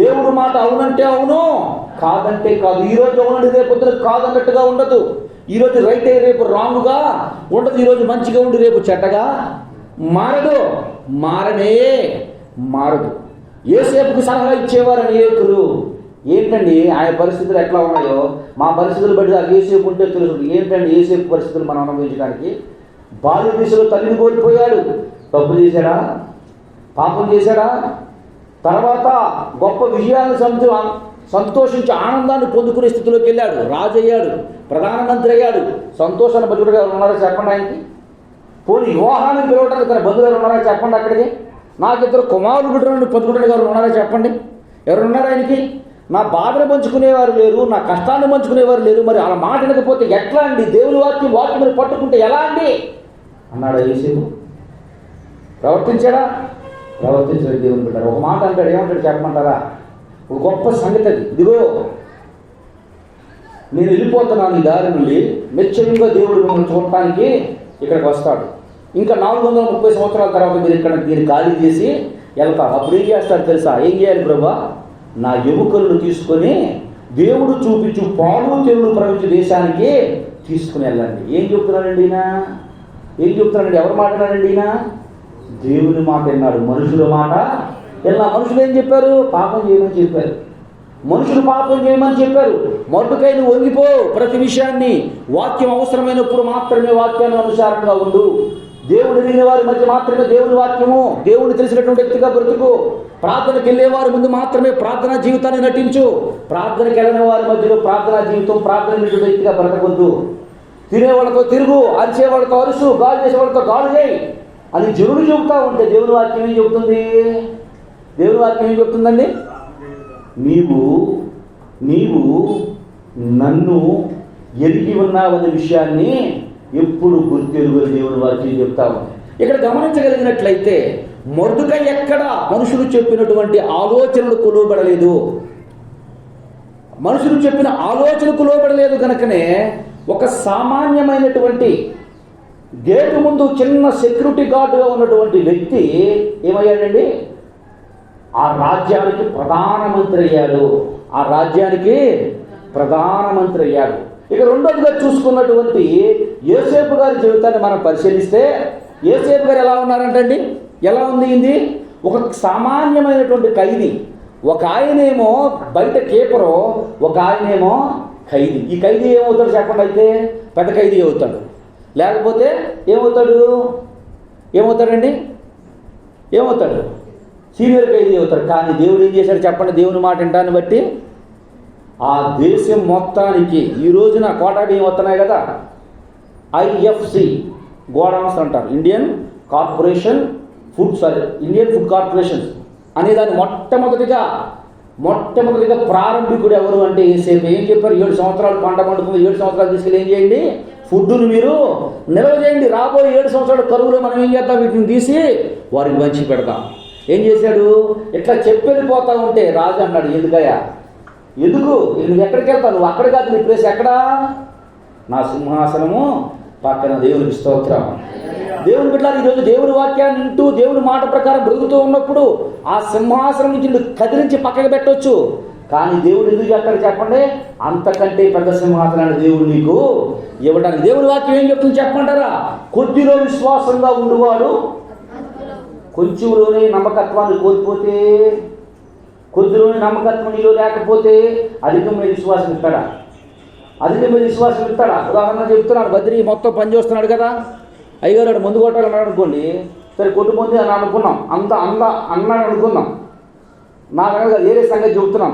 A: దేవుడు మాట అవునంటే అవును, కాదంటే కాదు. ఈరోజు అవునండి రేపు కాదన్నట్టుగా ఉండదు. ఈరోజు రైట్ అయ్యి రేపు రాంగ్గా ఉండదు. ఈరోజు మంచిగా ఉండి రేపు చెడ్డగా మారదు. యోసేపుకు సలహా ఇచ్చేవారు అనేకులు. ఏంటండి ఆయన పరిస్థితులు ఎట్లా ఉన్నాయో మా పరిస్థితులు బట్టి ఆ యోసేపు ఉంటే తెలుసు. ఏంటండి యోసేపు పరిస్థితులు మనం అనుభవించడానికి? బాల్య దశలో తల్లిని కోల్పోయాడు. తప్పు చేశాడా? పాపం చేశాడా? తర్వాత గొప్ప విజయాలను సంతోషించి ఆనందాన్ని పొందుకునే స్థితిలోకి వెళ్ళాడు. రాజు అయ్యాడు, ప్రధానమంత్రి అయ్యాడు. సంతోషాన్ని బతుకుడుగా ఎవరు ఉన్నారో చెప్పండి ఆయనకి. పోనీ వివాహాన్ని పిలవడానికి తన బంధువులు ఉన్నారో చెప్పండి. అక్కడికి నాకు ఇద్దరు కుమారులు బిడ్డలను పొందుకునే ఎవరు ఉన్నారో చెప్పండి. ఎవరు ఉన్నారు ఆయనకి? నా బాధను పంచుకునేవారు లేరు, నా కష్టాన్ని పంచుకునేవారు లేరు. మరి అలా మాట వినకపోతే ఎట్లా అండి? దేవుని వాక్యం పట్టుకుంటే ఎలా అండి అన్నాడు యోసేపు. ప్రవర్తించాడా? ప్రవర్తించాడు. దేవుని బిడ్డ ఒక మాట అంటాడు. ఏమంటాడు చెప్పమంటారా? ఒక గొప్ప సంగతి అది. ఇదిగో నేను వెళ్ళిపోతున్నాను ఈ దారి నుండి, నిశ్చయంగా దేవుడు మిమ్మల్ని చూడటానికి ఇక్కడికి వస్తాడు. ఇంకా 430 సంవత్సరాల తర్వాత మీరు ఇక్కడ దీన్ని ఖాళీ చేసి వెళ్తారు. అప్పుడు ఏం చేస్తాడు తెలుసా? ఏం చేయాలి ప్రభా? నా ఎముకలను తీసుకొని దేవుడు చూపించు పాలు తెరులు ప్రపంచ దేశానికి తీసుకుని వెళ్ళండి. ఏం చెప్తున్నాడండి ఈయన? ఏం చెప్తున్నాడండి? ఎవరు మాట్లాడాడండి ఈయన? దేవుని మాట విన్నాడు, మనుషుల మాట ఇలా. మనుషులు ఏం చెప్పారు? పాపం చేయమని చెప్పారు. మనుషులు పాపం చేయమని చెప్పారు. మొదటికై నువ్వు వంగిపో, ప్రతి విషయాన్ని వాక్యం అవసరమైనప్పుడు మాత్రమే వాక్యాన్ని అనుసారంగా ఉండు. దేవుడు ఎదిగిన వారి మధ్య మాత్రమే దేవుని వాక్యము, దేవుని తెలిసినటువంటి వ్యక్తిగా బ్రతుకు. ప్రార్థనకి వెళ్ళేవారి ముందు మాత్రమే ప్రార్థనా జీవితాన్ని నటించు. ప్రార్థనకి వెళ్ళిన వారి మధ్యలో ప్రార్థనా జీవితం, ప్రార్థన వ్యక్తిగా బ్రతకొద్దు. తినేవాళ్ళతో తిరుగు, అరిచేవాళ్ళతో అరుసు, గాలి చేసేవాళ్ళతో గాలి చేయి అని జనుడు చెబుతూ ఉంటే దేవుని వాక్యం ఏం చెబుతుంది? దేవుని వాక్యం ఏం చెప్తుందండి? నీవు నన్ను ఎరిగి ఉన్నావనే విషయాన్ని ఎప్పుడు గుర్తెరుగు దేవుని వాక్యం చెప్తా ఉంది. ఇక్కడ గమనించగలిగినట్లయితే మొర్దెకై ఎక్కడ మనుషులు చెప్పినటువంటి ఆలోచనలకు లోబడలేదు. మనుషులు చెప్పిన ఆలోచనకు లోబడలేదు కనుకనే ఒక సామాన్యమైనటువంటి గేటు ముందు చిన్న సెక్యూరిటీ గార్డుగా ఉన్నటువంటి వ్యక్తి ఏమయ్యాడండి? ఆ రాజ్యానికి ప్రధానమంత్రి అయ్యాడు. ఆ రాజ్యానికి ప్రధానమంత్రి అయ్యాడు. ఇక రెండోదిగా చూసుకున్నటువంటి యోసేపు గారి జీవితాన్ని మనం పరిశీలిస్తే యోసేపు గారు ఎలా ఉన్నారంటండి? ఎలా ఉంది ఇది? ఒక సామాన్యమైనటువంటి ఖైదీ. ఒక ఆయనేమో బయట కీపరు, ఒక ఆయనేమో ఖైదీ. ఈ ఖైదీ ఏమవుతాడు చెప్పండి? అయితే పెద్ద ఖైదీ అవుతాడు, లేకపోతే ఏమవుతాడండి? ఏమవుతాడు? సీనియర్ ఖైదీ అవుతాడు. కానీ దేవుడు ఏం చేశాడు చెప్పండి? దేవుని మాట వింటాన్ని బట్టి ఆ దేశం మొత్తానికి ఈ రోజున కోటాడి వస్తున్నాయి కదా, ఐఎఫ్సి గోడౌన్స్ అంటారు, ఇండియన్ ఫుడ్ కార్పొరేషన్ అనే దాన్ని మొట్టమొదటిగా ప్రారంభికుడు ఎవరు అంటే యేసేపు. ఏం చెప్పారు? 7 సంవత్సరాలు పంట పండుతుంది, 7 సంవత్సరాలు తీసుకెళ్ళి ఏం చేయండి? ఫుడ్డును మీరు నిల్వ చేయండి. రాబోయే 7 సంవత్సరాల కరువులో మనం ఏం చేద్దాం? వీటిని తీసి వారికి మంచి పెడతాం. ఏం చేశాడు? ఇట్లా చెప్పెళ్ళిపోతా ఉంటే రాజు అన్నాడు, ఎందుకు నువ్వు ఎక్కడికి వెళ్తావు? నువ్వు అక్కడ కాదు, నీ ప్లేస్ ఎక్కడా? నా సింహాసనము పక్కన. దేవునికి స్తోత్రం. దేవుని బిడ్డలారా, ఈరోజు దేవుని వాక్యాన్ని వింటూ దేవుని మాట ప్రకారం బ్రతుకుతూ ఉన్నప్పుడు ఆ సింహాసనం నుంచి నువ్వు కదిలించి పక్కకు పెట్టవచ్చు. కానీ దేవుడు ఎందుకు చేస్తాడు చెప్పండి? అంతకంటే పెద్ద సింహాసనాన్ని దేవుడు నీకు ఇవ్వడానికి. దేవుని వాక్యం ఏం చెప్తుంది చెప్పమంటారా? కొద్దిలో విశ్వాసంగా ఉండువాడు కొంచెంలోనే నమ్మకత్వాన్ని కోల్పోతే, కొద్దిలోనే నమ్మకత్వం నీలో లేకపోతే అధికమైన విశ్వాసం ఇస్తాడా? ఉదాహరణ చెప్తున్నాడు, బద్రి మొత్తం పని చేస్తున్నాడు కదా, అయ్యగారు ముందు కొట్టాలన్నాడు అనుకోండి, సరే కొట్టు ముందు అని అనుకున్నాం, అన్నాడు అనుకుందాం. నా దగ్గర వేరే సంగతి చెబుతున్నాం.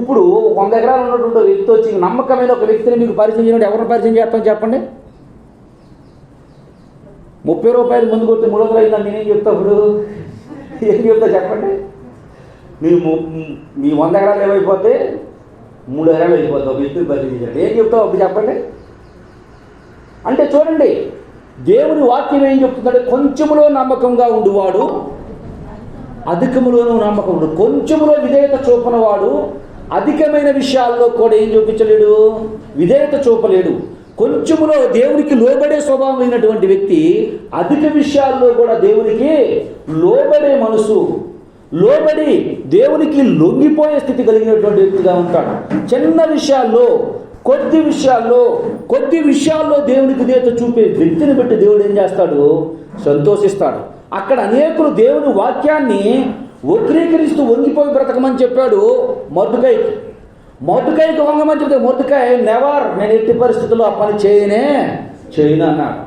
A: ఇప్పుడు 100 ఎకరాలు ఉన్నటువంటి వ్యక్తి వచ్చి నమ్మకమైన ఒక వ్యక్తిని మీకు పరిచయం చేయడం, ఎవరిని పరిచయం చేస్తాం చెప్పండి? 30 రూపాయలు ముందు కొట్టి 300 అయిందని నేనేం చెప్తా? ఇప్పుడు ఏం చెప్తా చెప్పండి? మీ 100 ఎకరాలు ఏమైపోతే 3 ఎకరాలు అయిపోతావు. వ్యక్తిని పరిచయం చేయాలి, ఏం చెప్తావు అప్పుడు చెప్పండి? అంటే చూడండి, దేవుని వాక్యం ఏం చెప్తుందంటే కొంచెములో నమ్మకంగా ఉండువాడు అధికములోనూ నమ్మకం ఉండు. కొంచెములో విధేయత చూపనవాడు అధికమైన విషయాల్లో కూడా ఏం చూపించలేడు? విధేయత చూపలేడు. కొంచెములో దేవునికి లోబడే స్వభావం అయినటువంటి వ్యక్తి అధిక విషయాల్లో కూడా దేవునికి లోబడే మనసు, లోబడి దేవునికి లొంగిపోయే స్థితి కలిగినటువంటి వ్యక్తిగా ఉంటాడు. చిన్న విషయాల్లో కొద్ది విషయాల్లో దేవునికి విధేయత చూపే వ్యక్తిని బట్టి దేవుడు ఏం చేస్తాడు? సంతోషిస్తాడు. అక్కడ అనేకులు దేవుని వాక్యాన్ని వక్రీకరిస్తూ వంగిపోయి బ్రతకమని చెప్పాడు మొర్దెకైకి వంగమని చెప్తే మొర్దెకై నెవర్, నేను ఎట్టి పరిస్థితుల్లో ఆ పని చేయను అన్నాడు.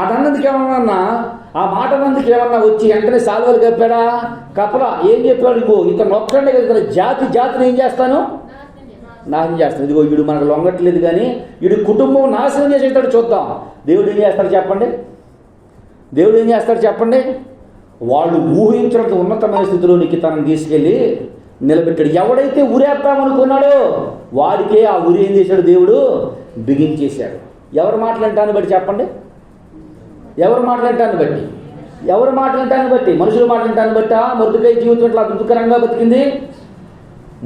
A: అదన్నందుకు ఏమన్నా, ఆ మాట అన్నందుకు ఏమన్నా వచ్చి వెంటనే సాల్వలు కప్పాడా? కప్పలా. ఏం చెప్పాడు? ఇగో ఇతను ఒక్కడే కదా జాతిని ఏం చేస్తాను? నాశనం చేస్తాను. ఇదిగో వీడు మనకు లొంగట్లేదు, కానీ వీడి కుటుంబం నాశనం చేసేటాడు. చూద్దాం దేవుడు ఏం చేస్తాడు చెప్పండి? వాళ్ళు ఊహించినంత ఉన్నతమైన స్థితిలోనికి తనని తీసుకెళ్ళి నిలబెట్టాడు. ఎవడైతే ఉరేద్దామనుకున్నాడో వాడికే ఆ ఉరి ఏం చేశాడు? దేవుడు బిగించేశాడు. ఎవరు మాట్లాడటాన్ని బట్టి చెప్పండి? ఎవరు మాట్లాడటాన్ని బట్టి? మనుషులు మాట్లాడటాన్ని బట్టి మొర్దెకై జీవితం ఇట్లా అద్భుతకరంగా బతికింది.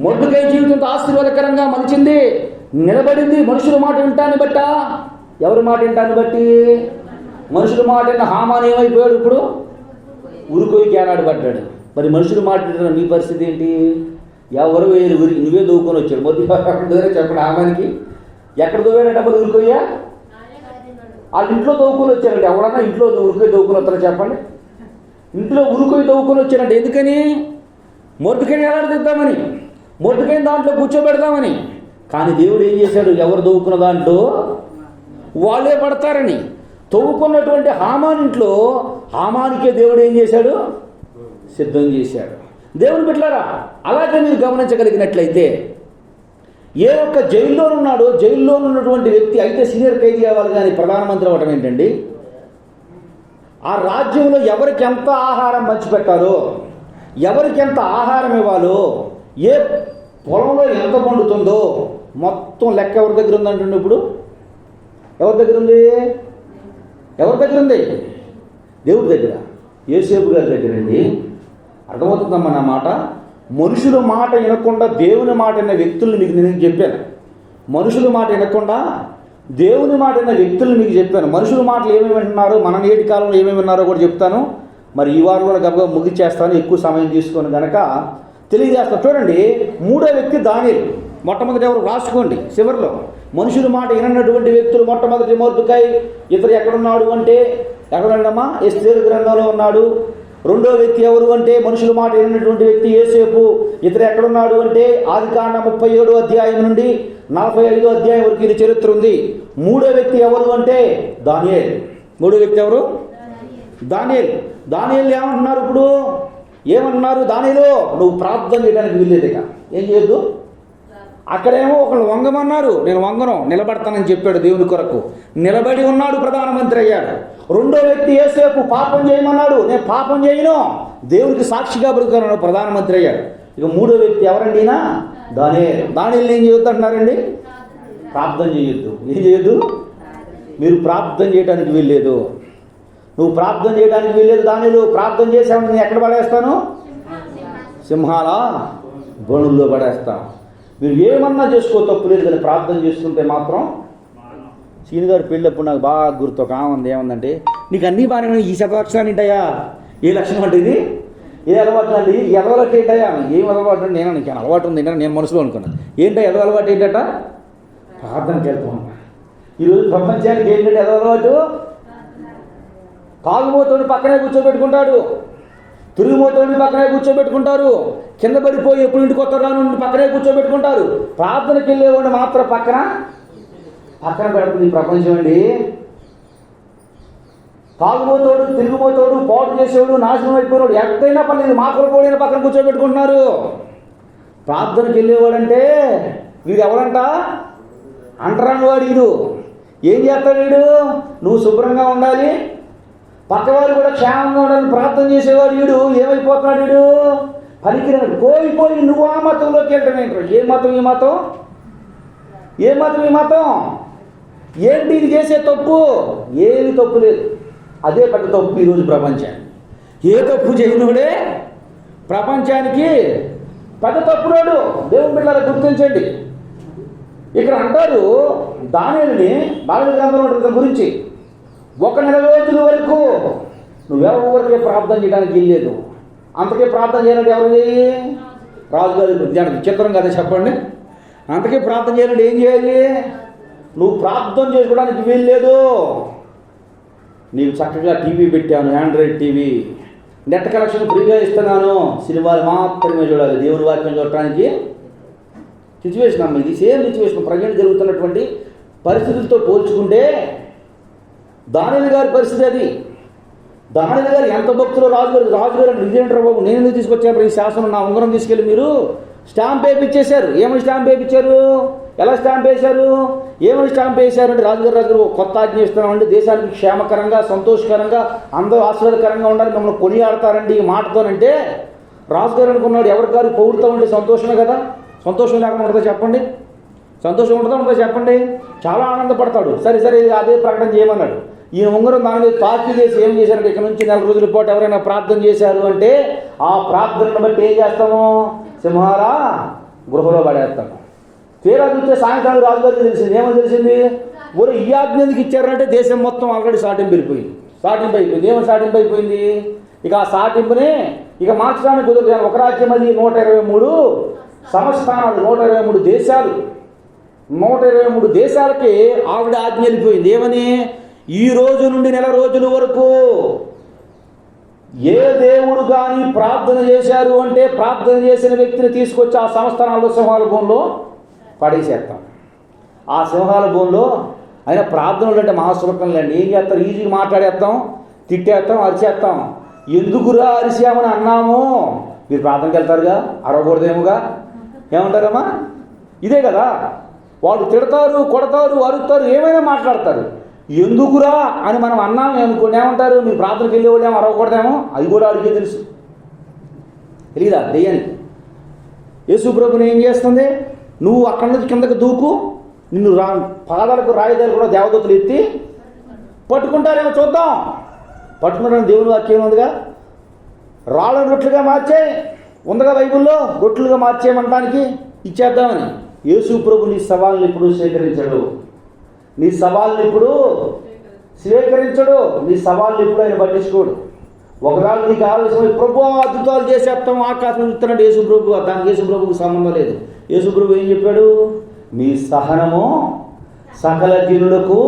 A: మొర్దెకై జీవితంతో ఆశీర్వాదకరంగా మలిచింది, నిలబడింది. మనుషుల మాట వింటాన్ని బట్టా? ఎవరి మాట వింటాన్ని బట్టి? మనుషుల మాట విన్న హామాన్ ఏమైపోయాడు? ఇప్పుడు ఉరికొయ్యి ఏనాడు పడ్డాడు. మరి మనుషులు మాట వింటున్న నీ పరిస్థితి ఏంటి? ఎవరు వేరు ఉరికి నువ్వే దూకొని వచ్చాడు. మొదటి చెప్పండి, హామానికి ఎక్కడ దూవాడు? డబ్బులు ఉరికొయ్యా? వాళ్ళ ఇంట్లో దూకొని వచ్చారంటే, ఎవడన్నా ఇంట్లో ఉరికొయ్యి దూకొని వస్తారో చెప్పండి? ఇంట్లో ఉరికొయ్యి దూకొని వచ్చారంటే ఎందుకని? మొర్దెకైని ఎలాడిద్దామని, మొర్దెకైని దాంట్లో కూర్చోబెడదామని. కానీ దేవుడు ఏం చేశాడు? ఎవరు దవ్వుకున్న దాంట్లో వాళ్ళే పడతారని. తవ్వుకున్నటువంటి హామాన్ ఇంట్లో హామానికే దేవుడు ఏం చేశాడు? సిద్ధం చేశాడు. దేవుని బిడ్డలారా, అలాగే మీరు గమనించగలిగినట్లయితే ఏ ఒక్క జైల్లో ఉన్నాడో, జైల్లో ఉన్నటువంటి వ్యక్తి అయితే సీనియర్ ఖైదీ అవ్వాలి, కానీ ప్రధానమంత్రి అవ్వటం ఏంటండి? ఆ రాజ్యంలో ఎవరికి ఎంత ఆహారం పంచిపెట్టాలో, ఎవరికి ఎంత ఆహారం ఇవ్వాలో, ఏ పొలంలో ఎంత పండుతుందో మొత్తం లెక్క ఎవరి దగ్గర ఉందంటే ఇప్పుడు ఎవరి దగ్గర ఉంది? దేవుడి దగ్గర. యోసేపు గారి దగ్గరండి. అర్థమవుతుందమ్మా నా మాట? మనుషుల మాట వినకుండా దేవుని మాట విన్న వ్యక్తులను మీకు నేను చెప్పాను. మనుషుల మాట వినకుండా దేవుని మాట విన్న వ్యక్తులను మీకు చెప్పాను. మనుషుల మాటలు ఏమేమి వింటున్నారో, మన నేటి కాలంలో ఏమేమి విన్నారో కూడా చెప్తాను. మరి ఈ వారంలో గబగబా ముగిచ్చేస్తాను, ఎక్కువ సమయం తీసుకొని కనుక తెలియజేస్తాను. చూడండి, మూడో వ్యక్తి దానియేలు. మొట్టమొదటి ఎవరు రాసుకోండి చివరిలో. మనుషుల మాట వినటువంటి వ్యక్తులు మొట్టమొదటి మొర్దెకై. ఇతరు ఎక్కడున్నాడు అంటే ఎక్కడున్నాడమ్మా? ఎస్తేరు గ్రంథంలో ఉన్నాడు. రెండో వ్యక్తి ఎవరు అంటే మనుషుల మాట వినటువంటి వ్యక్తి యోసేపు. ఇతరు ఎక్కడున్నాడు అంటే ఆదికాండం 37వ అధ్యాయం నుండి 45వ అధ్యాయం వరకు ఇది చరిత్ర ఉంది. మూడో వ్యక్తి ఎవరు అంటే దానియేలు. మూడో వ్యక్తి ఎవరు? దానియేలు. దానియేలు ఏమంటున్నారు ఇప్పుడు? ఏమంటున్నారు? దానియేలు నువ్వు ప్రార్థన చేయడానికి వీల్లేదు. ఇక ఏం చేయొద్దు. అక్కడేమో ఒకళ్ళు వంగమన్నారు, నేను వంగను, నిలబడతానని చెప్పాడు దేవుని కొరకు. నిలబడి ఉన్నాడు, ప్రధానమంత్రి అయ్యాడు. రెండో వ్యక్తి యోసేపు పాపం చేయమన్నాడు, నేను పాపం చేయను, దేవునికి సాక్షిగా బ్రతుకున్నాడు, ప్రధానమంత్రి అయ్యాడు. ఇక మూడో వ్యక్తి ఎవరండినా? దానియేలు. దానియేలు ఏం చేయొద్దు అంటున్నారండి? ప్రార్థన చేయొద్దు. ఏం చేయొద్దు? మీరు ప్రార్థన చేయడానికి వీల్లేదు. నువ్వు ప్రార్థన చేయడానికి వీల్లేదు. దానియేలు ప్రార్థన చేసావు, నేను ఎక్కడ పడేస్తాను? సింహాల బణుల్లో పడేస్తాను. మీరు ఏమన్నా చేసుకో, తప్పులేదు, కానీ ప్రార్థన చేసుకుంటే మాత్రం. సీని గారు పెళ్ళప్పుడు నాకు బాగా గుర్తు ఒక ఆమె ఉంది. ఏమందంటే, నీకు అన్నీ బాగానే ఈ శతలక్షణాలు ఏంటయ్యా? ఏ లక్షణం అంటే ఇది? ఏ అలవాటు అండి? ఎదవలవాటు ఏంటయ్యా? ఏం అలవాటు అంటే నేను నీకు అలవాటు ఉంది ఏంటంటే నేను మనసులో అనుకున్నాను. ఏంటో ఎదవలవాటు ఏంటట? ప్రార్థనకి వెళ్తాం. ఈరోజు ప్రపంచానికి ఏంటంటే ఎదవలవాటు? తాగుమోతోని పక్కనే కూర్చోబెట్టుకుంటాడు, తిరుగుమోతోని పక్కనే కూర్చోబెట్టుకుంటారు, కింద పడిపోయి ఎప్పుడు ఇంటికి వస్తారా నుండి పక్కనే కూర్చోబెట్టుకుంటారు. ప్రార్థనకి వెళ్ళేవాడు మాత్రం పక్కన పెడుతుంది ఈ ప్రపంచం అండి. తాగుమోతోడు, తిరుగుమోతోడు, పాటు చేసేవాడు, నాశనం అయిపోయినాడు, ఎక్కడైనా పర్లేదు మాకులు పోయిన పక్కన కూర్చోబెట్టుకుంటున్నారు. ప్రార్థనకి వెళ్ళేవాడంటే వీడు ఎవరంట? అంటరాని వాడు వీడు. ఏం చేస్తాడు వీడు? నువ్వు శుభ్రంగా ఉండాలి, పక్కవారు కూడా క్షేమంగా ఉండాలని ప్రార్థన చేసేవాడు వీడు. ఏమైపోతున్నాడు వీడు? పనికిరాడు. పోయి నువ్వు ఆ మతంలోకి వెళ్ళటమేంటారు? ఏ మతం ఈ మతం? ఏ మతం ఈ మతం? ఏంటి ఇది చేసే తప్పు? ఏమి తప్పు లేదు. అదే పెద్ద తప్పు ఈరోజు ప్రపంచానికి. ఏ తప్పు చేయనుడే ప్రపంచానికి పెద్ద తప్పునాడు. దేవుని బిడ్డలారా గుర్తించండి. ఇక్కడ అంటారు దానియేలుని, దానియేలు గ్రంథంలో ఉంటుంది గురించి, 1 నెల రోజుల వరకు నువ్వెవరికే ప్రార్థన చేయడానికి వెళ్ళలేదు. అంతకే ప్రార్థన చేయాలంటే ఎవరు చేయి? రాజుగారి చిత్రం కదా చెప్పండి. అంతకే ప్రార్థన చేయాలంటే ఏం చేయాలి? నువ్వు ప్రార్థన చేసుకోవడానికి వీల్లేదు. నీకు చక్కగా టీవీ పెట్టాను, ఆండ్రాయిడ్ టీవీ, నెట్ కనెక్షన్ ఫ్రీగా ఇస్తున్నాను, సినిమాలు మాత్రమే చూడాలి, దేవుని వాక్యం చూడటానికి. సిచ్యువేషన్ అమ్మ, ఇది సేమ్ సిచ్యువేషన్ ప్రజెంట్ జరుగుతున్నటువంటి పరిస్థితులతో పోల్చుకుంటే దానియేలు గారి పరిస్థితి అది. దానియేలు గారు ఎంత భక్తులు రాజుగారు విజయేంద్ర బాబు, నేను ఎందుకు తీసుకొచ్చాను ఈ శాసనం? నా ఉంగరం తీసుకెళ్ళి మీరు స్టాంప్ వేయించేశారు. ఏమని స్టాంప్ వేయించారు? ఎలా స్టాంప్ వేశారు? ఏమని స్టాంప్ వేశారు అంటే రాజుగారు కొత్త ఆజ్ఞ ఇస్తున్నామండి, దేశానికి క్షేమకరంగా, సంతోషకరంగా, అందరూ ఆశీర్వాదకరంగా ఉండాలి, మమ్మల్ని కొనియాడతారండి ఈ మాటతోనంటే రాజుగారు అనుకున్నాడు, ఎవరి గారు పొగుడుతూ ఉంటే సంతోషమే కదా. సంతోషం లేకుండా ఉంటుందో చెప్పండి? సంతోషం ఉంటుందో చెప్పండి? చాలా ఆనందపడతాడు. సరే అదే ప్రకటన చేయమన్నాడు. ఈయన ఉంగరం దాని మీద తాకి చేసి ఏం చేశారంటే, ఇక్కడ నుంచి 4 రోజుల పాటు ఎవరైనా ప్రార్థన చేశారు అంటే ఆ ప్రార్థనను బట్టి ఏం చేస్తాము? సింహాల గృహలో పడేస్తాము. తీరా చూస్తే సాయంత్రం రాజుగారికి తెలిసింది. ఏమో తెలిసింది? ఊరు ఈ ఆజ్ఞ ఎందుకు ఇచ్చారంటే దేశం మొత్తం ఆల్రెడీ సాటింపు అయిపోయింది. ఏమో సాటింపు అయిపోయింది. ఇక ఆ సాటింపుని ఇక మార్చడానికి కుదరదు. ఒక రాజ్యం అది 123 సంస్థానాలు, 123 దేశాలు, 123 దేశాలకి ఆవిడ ఆజ్ఞ వెళ్ళిపోయింది. ఏమని? ఈ రోజు నుండి 1 నెల రోజుల వరకు ఏ దేవుడు కానీ ప్రార్థన చేశారు అంటే ప్రార్థన చేసిన వ్యక్తిని తీసుకొచ్చి ఆ సంస్థానాల్లో సింహాల భూమిలో పడేసేస్తాం. ఆ సింహాల భూమిలో అయినా ప్రార్థనలు అంటే మహాసులకంలేండి. ఏం చేస్తారు? ఈజీగా మాట్లాడేస్తాం, తిట్టేస్తాం, అరిచేస్తాం. ఎందుకురా అరిసామని అన్నాము. మీరు ప్రార్థనకి వెళ్తారుగా, అరవకూడదేమోగా. ఏమంటారమ్మా? ఇదే కదా. వాళ్ళు తిడతారు, కొడతారు, అరుస్తారు, ఏమైనా మాట్లాడతారు. ఎందుకురా అని మనం అన్నాము అనుకోండి, ఏమంటారు? మీరు ప్రార్థనకి వెళ్ళేవాళ్ళు ఏమో అరవకూడదేమో. అది కూడా అడిగే తెలుసు. తెలీదా దెయ్యానికి? యేసు ప్రభుని ఏం చేస్తుంది? నువ్వు అక్కడి నుంచి కిందకి దూకు, నిన్ను పాదాలకు రాయిదాలు కూడా దేవదూతలు ఎత్తి పట్టుకుంటారేమో చూద్దాం. పట్టుకుంటారని దేవుని వాక్యం ఉందిగా. రాళ్ళను రొట్లుగా మార్చే ఉందిగా బైబిల్లో, రొట్లుగా మార్చేయమనడానికి ఇచ్చేద్దామని. యేసు ప్రభు నీ సవాళ్ళని ఎప్పుడు స్వీకరించడు, నీ సవాళ్ళని ఎప్పుడు స్వీకరించడు, నీ సవాళ్ళని ఎప్పుడు ఆయన పట్టించుకోడు. ఒకవేళ నీకు ఆలోచన ప్రభు అద్భుతాలు చేసేస్తాం ఆకాశం చూస్తున్నాడు యేసు ప్రభు, దానికి యేసు ప్రభుకు సంబంధం లేదు. యేసు ప్రభు ఏం చెప్పాడు? మీ సహనము సకల జనులకు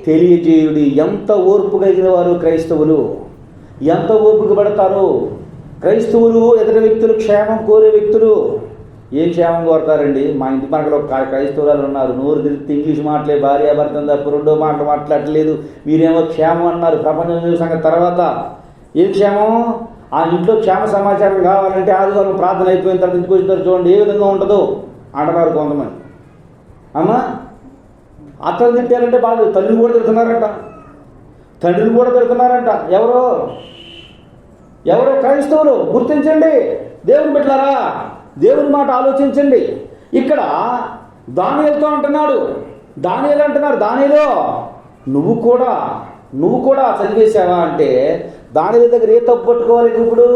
A: తెలియజేయుడి. ఎంత ఓర్పు కలిగిన వారు క్రైస్తవులు, ఎంత ఓపిక పడతారు క్రైస్తవులు. ఎదుటి వ్యక్తులు క్షేమం కోరే వ్యక్తులు ఏం క్షేమం కోరతారండి? మా ఇంటి మనలో క్రైస్తవులు ఉన్నారు, నోరు తిరిగి ఇంగ్లీష్ మాటలే, భార్యాభర్త తప్ప రెండో మాటలు మాట్లాడట్లేదు, మీరేమో క్షేమం అన్నారు. ప్రపంచం సంగతి తర్వాత ఏం క్షేమం? ఆ ఇంట్లో క్షేమ సమాచారం కావాలంటే ఆదివారం ప్రార్థన అయిపోయిన తర్వాత ఇంటికి వచ్చిన చూడండి ఏ విధంగా ఉంటుందో అంటున్నారు కొంతమంది. అమ్మా అత్తలు తిట్టారంటే బాగా తల్లిని కూడా తిడుతున్నారంట, తండ్రిని కూడా తిడుతున్నారంట. ఎవరో క్రైస్తవులు గుర్తించండి, దేవుని బిడ్డలారా, దేవుని మాట ఆలోచించండి. ఇక్కడ దానియేలుతో అంటున్నాడు, దానియేలు నువ్వు కూడా చదివేశావా అంటే దానియేలు దగ్గర ఏ తప్పు పట్టుకోవాలి? ఇప్పుడు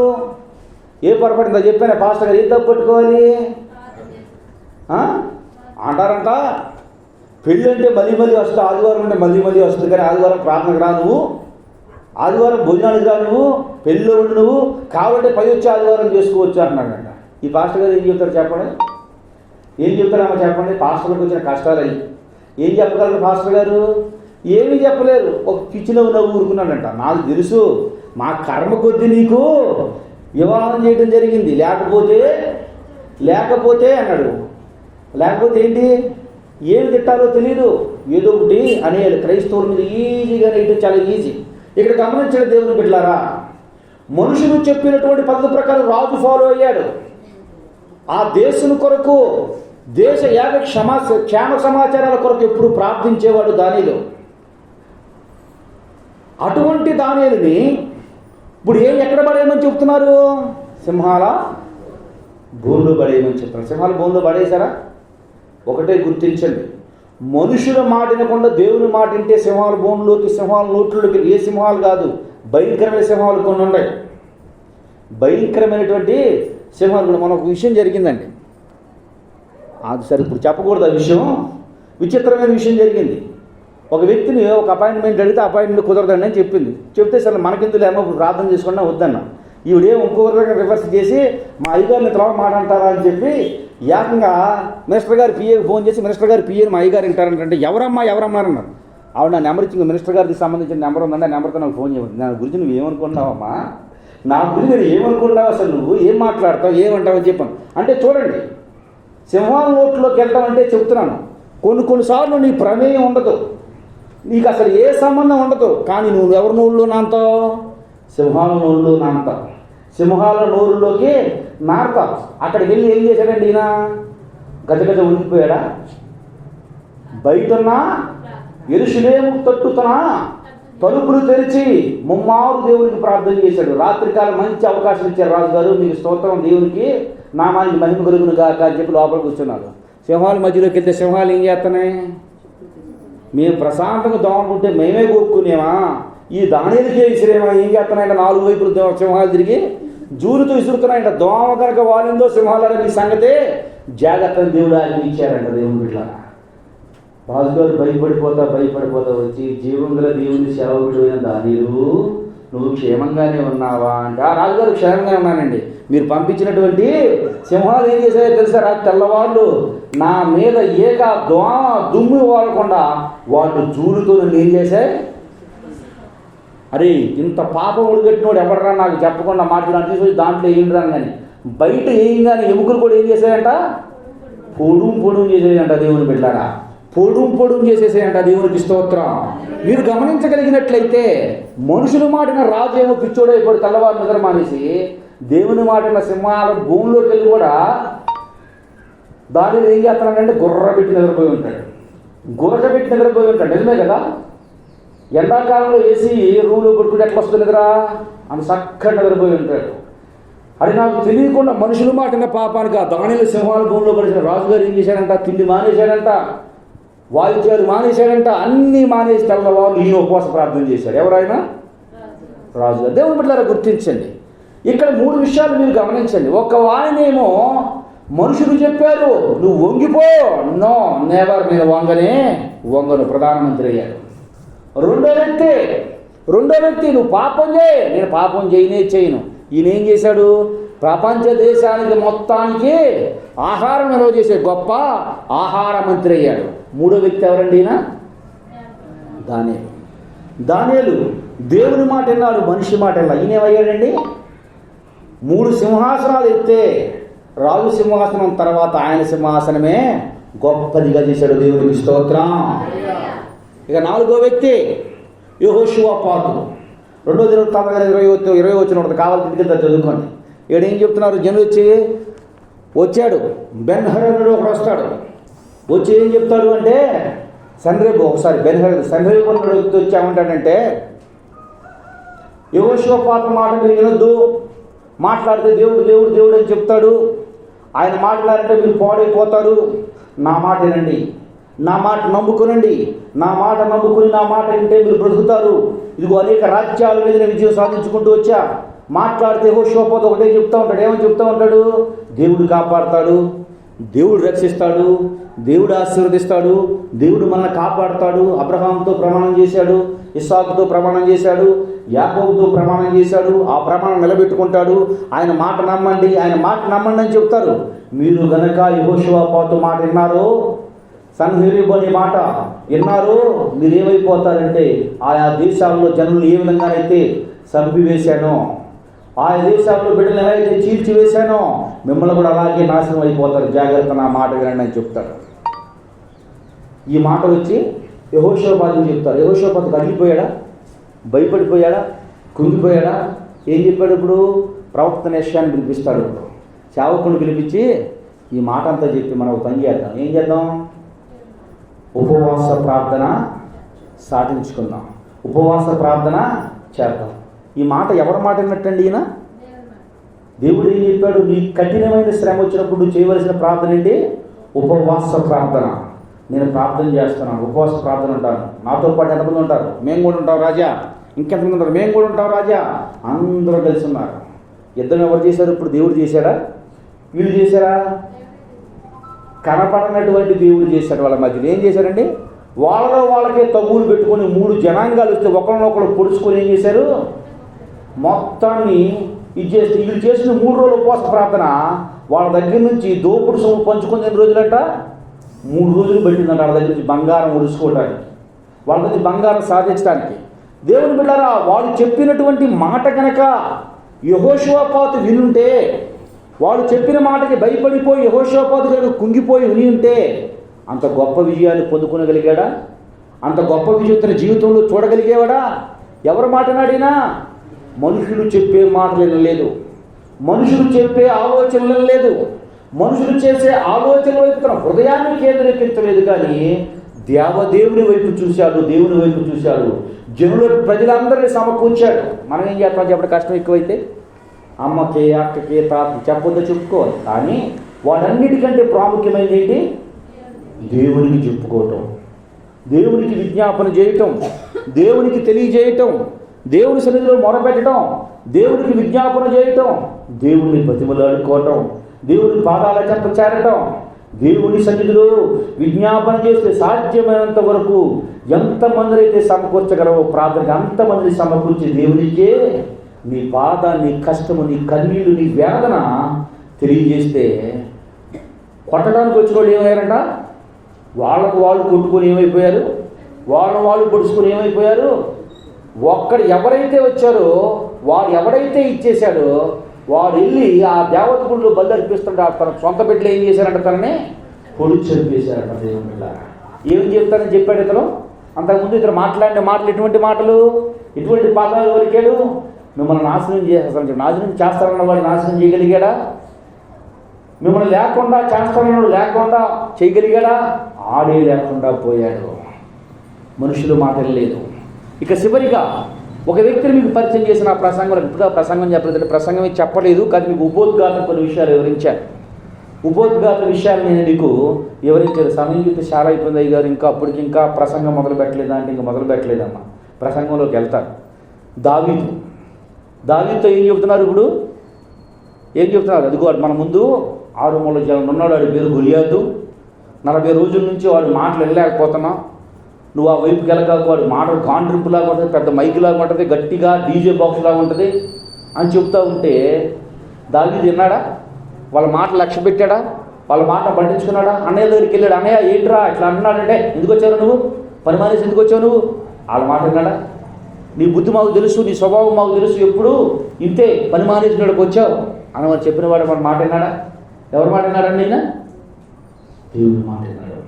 A: ఏ పొరపడిందో చెప్పాను పాస్టర్ గారు, ఏ తప్పు పట్టుకోవాలి అంటారంట. పెళ్ళి అంటే మళ్ళీ వస్తుంది, ఆదివారం అంటే మళ్ళీ వస్తుంది, కానీ ఆదివారం ప్రార్థనకు రా నువ్వు, ఆదివారం భోజనానికి రా నువ్వు, పెళ్ళిలో ఉండి నువ్వు, కావాలంటే పై వచ్చి ఆదివారం చేసుకోవచ్చు అంటున్నాడంట. ఈ పాస్టర్ గారు ఏం చెప్తారు చెప్పండి? ఏం చెప్తారమ్మా చెప్పండి? పాస్టర్లకు వచ్చిన కష్టాలు అయ్యి ఏం చెప్పగలరు పాస్టర్ గారు? ఏమీ చెప్పలేరు. ఒక పిచ్చిలో ఊరుకున్నాడంట. నాకు తెలుసు, మా కర్మ కొద్దీ నీకు వివాహం చేయడం జరిగింది, లేకపోతే అన్నాడు. లేకపోతే ఏంటి? ఏమి తిట్టాలో తెలియదు, ఏదో ఒకటి అనేయాలి. క్రైస్తవుల మీద ఈజీగా నేయడం చాలా ఈజీ. ఇక్కడ గమనించండి దేవుని బిడ్డలారా, మనుషులు చెప్పినటువంటి పద్ధతి ప్రకారం రాజు ఫాలో అయ్యాడు. ఆ దేశం కొరకు, దేశ క్షేమ సమాచారాల కొరకు ఎప్పుడు ప్రార్థించేవాడు దానియేలు. అటువంటి దానియేలుని ఇప్పుడు ఎక్కడ పడేయమని చెప్తున్నారు? సింహాల భూమిలో పడేయమని చెప్తున్నారు. సింహాల భూమిలో పడేశారా? ఒకటే గుర్తించండి, మనుషుల మాట వినకుండా దేవుని మాట వింటే సింహాల భూమిలోకి, సింహాల నోట్లలోకి, ఏ సింహాలు కాదు, భయంకరమైన సింహాలు కొన్ని ఉన్నాయి. భయంకరమైనటువంటి సింహాలు కూడా. మనకు విషయం జరిగిందండి, అది సరే ఇప్పుడు చెప్పకూడదు. ఆ విషయం విచిత్రమైన విషయం జరిగింది. ఒక వ్యక్తిని ఒక అపాయింట్మెంట్ అడిగితే అపాయింట్మెంట్ కుదరదండి అని చెప్తే సరే మనకిందులో ఏమో ప్రార్థన చేసుకున్నా వద్దన్నా. ఈవిడేమో ఇంకొకరిగా రివర్స్ చేసి మా అయ్యగారిని తర్వాత మాట అంటారా అని చెప్పి ఏకంగా మినిస్టర్ గారు పిఏకి ఫోన్ చేసి, మినిస్టర్ గారు పిఏని మా అయ్యగారు వింటారంటే ఎవరమ్మా అన్నారు. ఆవిడ నా నెంబర్ ఇచ్చి, మినిస్టర్ గారికి సంబంధించిన నెంబర్ ఉందండి, ఆ నెంబర్తో నాకు ఫోన్ చేయమని. నా గురించి నువ్వు ఏమనుకున్నావమ్మా, నా గురించి నేను ఏమనుకున్నావు, అసలు నువ్వు ఏం మాట్లాడతావు, ఏమంటావు అని చెప్పాను. అంటే చూడండి, సింహాల నోట్లోకి వెళ్తాం అంటే చెప్తున్నాను, కొన్నిసార్లు నీ ప్రమేయం ఉండదు, నీకు అసలు ఏ సంబంధం ఉండదు, కానీ నువ్వు ఎవరి నోళ్ళు నాంతావు? సింహాల నోళ్ళు నాంతావు. సింహాల నోరులోకి నారతావు. అక్కడికి వెళ్ళి ఏం చేశాడండి ఈయన? గజగజ ఉనికిపోయాడా? బయటన్నా యెరూషలేము తట్టుతున్నా తలుపులు తెరిచి ముమ్మారు దేవునికి ప్రార్థన చేశాడు. రాత్రికాలం మంచి అవకాశం ఇచ్చారు. రాజుగారు మీకు స్తోత్రం, దేవునికి నామానికి మహిమ కలుగును గాక అని చెప్పి లోపల కూర్చున్నారు. సింహాల మధ్యలోకి వెళ్తే సింహాలు ఏం చేస్తున్నాయి? మేము ప్రశాంతంగా దోమకుంటే మేమే కొక్కునేమా, ఈ దానియేలుకే విసిరేమా, ఏం చేస్తున్నాయంట? 4 వైపులు సింహాలు తిరిగి జూలుతో విసురుతున్నాయంట. దోమ కనుక వాలిందో సింహాలని మీ సంగతే జాగ్రత్తగా దేవుడు ఆయన ఇచ్చారంట. దేవుని బిడ్డ రాజుగారు భయపడిపోతా వచ్చి, జీవంగల దేవుని సేవకుడైన దానియేలు నువ్వు క్షేమంగానే ఉన్నావా అంటే, ఆ రాజుగారు క్షేమంగానే ఉన్నానండి. మీరు పంపించినటువంటి సింహాలు ఏం చేశాయో తెలుసా? రాత్రి తెల్లవాళ్ళు నా మీద దుమ్ము వాడకుండా వాళ్ళు జూలుతో నన్ను ఏం చేశాయి? అరే ఇంత పాపం ఉడిగట్టినోడు ఎవడరా నాకు చెప్పకుండా మాట్లాడాలని తీసుకొచ్చి దాంట్లో ఏం రాను, కానీ బయట ఏం కానీ ఎముకలు కూడా ఏం చేశాయంట? పొడుం చేసేయంట. దేవుని బిడ్డలారా, పొడుం చేసేసేయంట. దేవునికి స్తోత్రం. మీరు గమనించగలిగినట్లయితే మనుషులు మాటిన రాజు ఏమో పిచ్చోడైపోయి తెల్లవారు నిద్ర మానేసి, దేవుని మాటిన సింహాల భూమిలోకి వెళ్ళి కూడా దానిలో ఏం చేస్తున్నాడంటే గుర్ర పెట్టి నిద్రపోయి ఉంటాడు. నిజమే కదా? ఎండాకాలంలో ఏసీ రూమ్లో పడుకుంటే ఎట్లా వస్తుంది నిద్ర? అంత చక్కగా నిద్రపోయి ఉంటాడు. అది నాకు తెలియకుండా మనుషులు మాటిన పాపానికి ఆ దానిలో సింహాల భూమిలో పడిన రాజుగారు ఏం చేశాడంట? తిండి మానేశాడంట, వాయిద్యాలు మానేశాడంట, అన్నీ మానేసి తెల్లవారు ఈయన ఉపవాస ప్రార్థన చేశాడు. ఎవరైనా? రాజుగారు. దేవుని బిడ్డలారా గుర్తించండి, ఇక్కడ 3 విషయాలు మీరు గమనించండి. ఒక వారినేమో మనుషులు చెప్పారు, నువ్వు వంగిపో, నో నెవర్, నేను వంగను, ప్రధానమంత్రి అయ్యాడు. రెండో వ్యక్తి నువ్వు పాపం చేయి, నేను పాపం చేయను. ఈయన ఏం చేశాడు? ప్రపంచ దేశానికి మొత్తానికి ఆహారం నిల్వ చేసే గొప్ప ఆహార మంత్రి అయ్యాడు. మూడో వ్యక్తి ఎవరండి? ఈయన దానియేలు దేవుని మాట విన్నాడు, మనిషి మాట విన్నా. ఈయన ఏమయ్యాడండి? 3 సింహాసనాలు ఎత్తే రాజు సింహాసనం తర్వాత ఆయన సింహాసనమే గొప్పదిగా చేశాడు. దేవునికి స్తోత్రం. ఇక 4వ వ్యక్తి యెహోషువపాతు. 2వ దినవృత్తాంతం 20 వచ్చిన కావాలి తిరిగి చదువుకోండి. ఇక్కడ ఏం చెప్తున్నారు? జనులు వచ్చాడు బెన్ హదదుడు ఒకడు వస్తాడు. వచ్చి ఏం చెప్తాడు అంటే, సన్రేబు ఒకసారి సన్రేబు వచ్చామంటాడంటే, యెహోషువపాతు మాట మీరు వినొద్దు, మాట్లాడితే దేవుడు అని చెప్తాడు. ఆయన మాట్లాడితే మీరు పాడైపోతారు. నా మాట వినండి, నా మాట నమ్ముకునండి, నా మాట నమ్ముకుని నా మాట వింటే మీరు బ్రతుకుతారు. ఇదిగో అనేక రాజ్యాల మీద నేను విజయం సాధించుకుంటూ వచ్చా. మాట్లాడితే యెహోషువపాతు ఒకటే చెప్తా ఉంటాడు. ఏమని చెప్తా ఉంటాడు? దేవుడు కాపాడతాడు, దేవుడు రక్షిస్తాడు, దేవుడు ఆశీర్వదిస్తాడు, దేవుడు మనల్ని కాపాడుతాడు. అబ్రహాంతో ప్రమాణం చేశాడు, ఇస్సాకుతో ప్రమాణం చేశాడు, యాకోబుతో ప్రమాణం చేశాడు. ఆ ప్రమాణం నిలబెట్టుకుంటాడు. ఆయన మాట నమ్మండి అని చెప్తారు. మీరు గనక యెహోషువపాతు మాట విన్నారో, సన్హెరీబు అనే మాట విన్నారో, మీరేమైపోతారంటే ఆయా దేశాల్లో జనులు ఏ విధంగానైతే చంపివేశానో, ఆయా దేశాల్లో బిడ్డలు ఎలా అయితే చీల్చివేశానో, మిమ్మల్ని కూడా అలాగే నాశనం అయిపోతారు. జాగ్రత్త, నా మాట వినండి అని చెప్తాడు. ఈ మాట వచ్చి యెహోషువపాతుకు చెప్తారు. యెహోషువపాతు కదిలిపోయాడా? భయపడిపోయాడా? కృంగిపోయాడా? ఏం చెప్పాడు? ఇప్పుడు ప్రవక్త యెషయాని పిలిపిస్తాడు. సేవకుని పిలిపించి ఈ మాట అంతా చెప్పి మనం ఒక పని చేద్దాం. ఏం చేద్దాం? ఉపవాస ప్రార్థన సాధించుకుందాం, ఉపవాస ప్రార్థన చేద్దాం. ఈ మాట ఎవరి మాట విన్నట్టండి? ఈయన దేవుడు ఏం చెప్పాడు? నీ కఠినమైన శ్రమ వచ్చినప్పుడు నువ్వు చేయవలసిన ప్రార్థన ఏంటి? ఉపవాస ప్రార్థన. నేను ప్రార్థన చేస్తున్నాను, ఉపవాస ప్రార్థన ఉంటాను. నాతో పాటు ఎంతమంది ఉంటారు? మేము కూడా ఉంటాం రాజా. ఇంకెంతమంది ఉంటారు? మేము కూడా ఉంటాం రాజా. అందరూ కలిసి ఉన్నారు. యుద్ధం ఎవరు చేశారు? ఇప్పుడు దేవుడు చేశాడా? వీళ్ళు చేశారా? కనపడనటువంటి దేవుడు చేశాడు. వాళ్ళ మధ్యలో ఏం చేశారండి? వాళ్ళలో వాళ్ళకే తగులు పెట్టుకొని 3 జనాంగాలు వస్తే ఒకరినొకరు పొడుచుకొని ఏం చేశారు? మొత్తాన్ని ఇది చేస్తే వీళ్ళు చేసిన 3 రోజుల ఉపవాస ప్రార్థన వాళ్ళ దగ్గర నుంచి దోపుడు సొమ్ము పంచుకొని ఎన్ని రోజులంట? 3 రోజులు పెట్టిందంట. వాళ్ళ దగ్గర నుంచి బంగారం ఉడుచుకోవడానికి, వాళ్ళ నుంచి బంగారం సాధించడానికి. దేవుని బిడ్డలారా, వాళ్ళు చెప్పినటువంటి మాట కనుక యెహోషువపాతు వినుంటే, వాళ్ళు చెప్పిన మాటకి భయపడిపోయి యెహోషువపాతు కనుక కుంగిపోయి విని ఉంటే, అంత గొప్ప విజయాన్ని పొందుకోగలిగాడా? అంత గొప్ప విజయం తన జీవితంలో చూడగలిగేవాడా? ఎవరి మాట నాడినా? మనుషులు చెప్పే మాటలు లేదు, మనుషులు చెప్పే ఆలోచనలు లేదు, మనుషులు చేసే ఆలోచన వైపు తన హృదయాన్ని కేంద్రీకరించలేదు. కానీ దేవదేవుని వైపు చూశాడు, దేవుని వైపు చూశాడు. జనులు ప్రజలందరినీ సమకూర్చాడు. మనం ఏం చేస్తాం చెప్పడం? కష్టం ఎక్కువైతే అమ్మకి, అక్కకి, తాతకి చెప్పొద్దో చెప్పుకోవాలి. కానీ వాటన్నిటికంటే ప్రాముఖ్యమైనది ఏంటి? దేవునికి చెప్పుకోవటం, దేవునికి విజ్ఞాపన చేయటం, దేవునికి తెలియజేయటం, దేవుని సన్నిధిలో మొరపెట్టడం, దేవునికి విజ్ఞాపన చేయటం, దేవుని బతిమలాడుకోవటం, దేవుని పాదాల చెంత చేరటం. దేవుని సన్నిధిలో విజ్ఞాపన చేస్తే సాధ్యమైనంత వరకు ఎంతమంది అయితే సమకూర్చగలవో ప్రార్థనకి అంతమందిని సమకూర్చి దేవునికే నీ బాధ, నీ కష్టము, నీ కన్నీళ్ళు, నీ వేదన తెలియజేస్తే, కొట్టడానికి వచ్చిన వాళ్ళు ఏమయ్యారంట? వాళ్ళకు వాళ్ళు కొట్టుకొని ఏమైపోయారు? వాళ్ళు పొడుచుకొని ఏమైపోయారు? ఎవరైతే వచ్చారో వాడు ఎవడైతే ఇచ్చేశాడో వాడు వెళ్ళి ఆ దేవత గుడిలో బలి అర్పిస్తుంటే తన సొంత బిడ్డలు ఏం చేశారంట? తనని పొడి చంపేశారంట. దేవుని బిడ్డ ఏం చెప్తానని చెప్పాడు ఇతను. అంతకుముందు ఇతను మాట్లాడిన మాటలు ఎటువంటి మాటలు? ఎటువంటి పాదాలు ఎవరికాడు? మిమ్మల్ని నాశనం చేస్తాను, నాశనం చేస్తారన్న వాడు నాశనం చేయగలిగాడా? మిమ్మల్ని లేకుండా చేస్తానన్నాడు, లేకుండా చేయగలిగాడా? ఆడే లేకుండా పోయాడు. మనుషులు మాటలు లేదు. ఇక చివరిగా ఒక వ్యక్తిని మీకు పరిచయం చేసిన ఆ ప్రసంగంలో, ఇప్పుడు ప్రసంగం చెప్పలేదంటే ప్రసంగమే చెప్పలేదు, కానీ మీకు ఉపోద్ఘాతం కొన్ని విషయాలు వివరించాను. ఉపోద్ఘాత విషయాలు నేను మీకు వివరించాను. సమయం చూస్తే చాలా అయిపోయింది అయ్య గారు, ఇంకా అప్పటికి ఇంకా ప్రసంగం మొదలు పెట్టలేదా అంటే ఇంకా మొదలు పెట్టలేదమ్మా. ప్రసంగంలోకి వెళ్తాను. దావీదుతో ఏం చెబుతున్నారు? ఇప్పుడు ఏం చెప్తున్నారు? అదిగో మన ముందు 6 మూల జనం ఉన్నాడు, వాడి పేరు గొలియాతు. 40 రోజుల నుంచి వాడు మాటలు వెళ్ళలేకపోతున్నావు. నువ్వు ఆ వైపుకి వెళ్ళగాకు, వాడు మాటలు కాంట్రింపులాగా ఉంటుంది, పెద్ద మైకులాగా ఉంటుంది, గట్టిగా డీజే బాక్స్ లాగా ఉంటుంది అని చెప్తూ ఉంటే దావీదు విన్నాడా? వాళ్ళ మాటలు లక్ష్య పెట్టాడా? వాళ్ళ మాట పట్టించుకున్నాడా? అన్నయ్య దగ్గరికి వెళ్ళాడు, అన్నయ్య ఏంట్రా ఇట్లా అన్నాడంటే, ఎందుకు వచ్చావు నువ్వు, పని మానేసి ఎందుకు వచ్చావు నువ్వు? వాళ్ళ మాట విన్నాడా? నీ బుద్ధి మాకు తెలుసు, నీ స్వభావం మాకు తెలుసు, ఎప్పుడు ఇంతే పని మానేసినాడికి వచ్చావు అని మనం చెప్పిన వాడు మన మాట విన్నాడా? ఎవరి మాట విన్నాడండి? నిన్న దేవుని మాట విన్నాడు.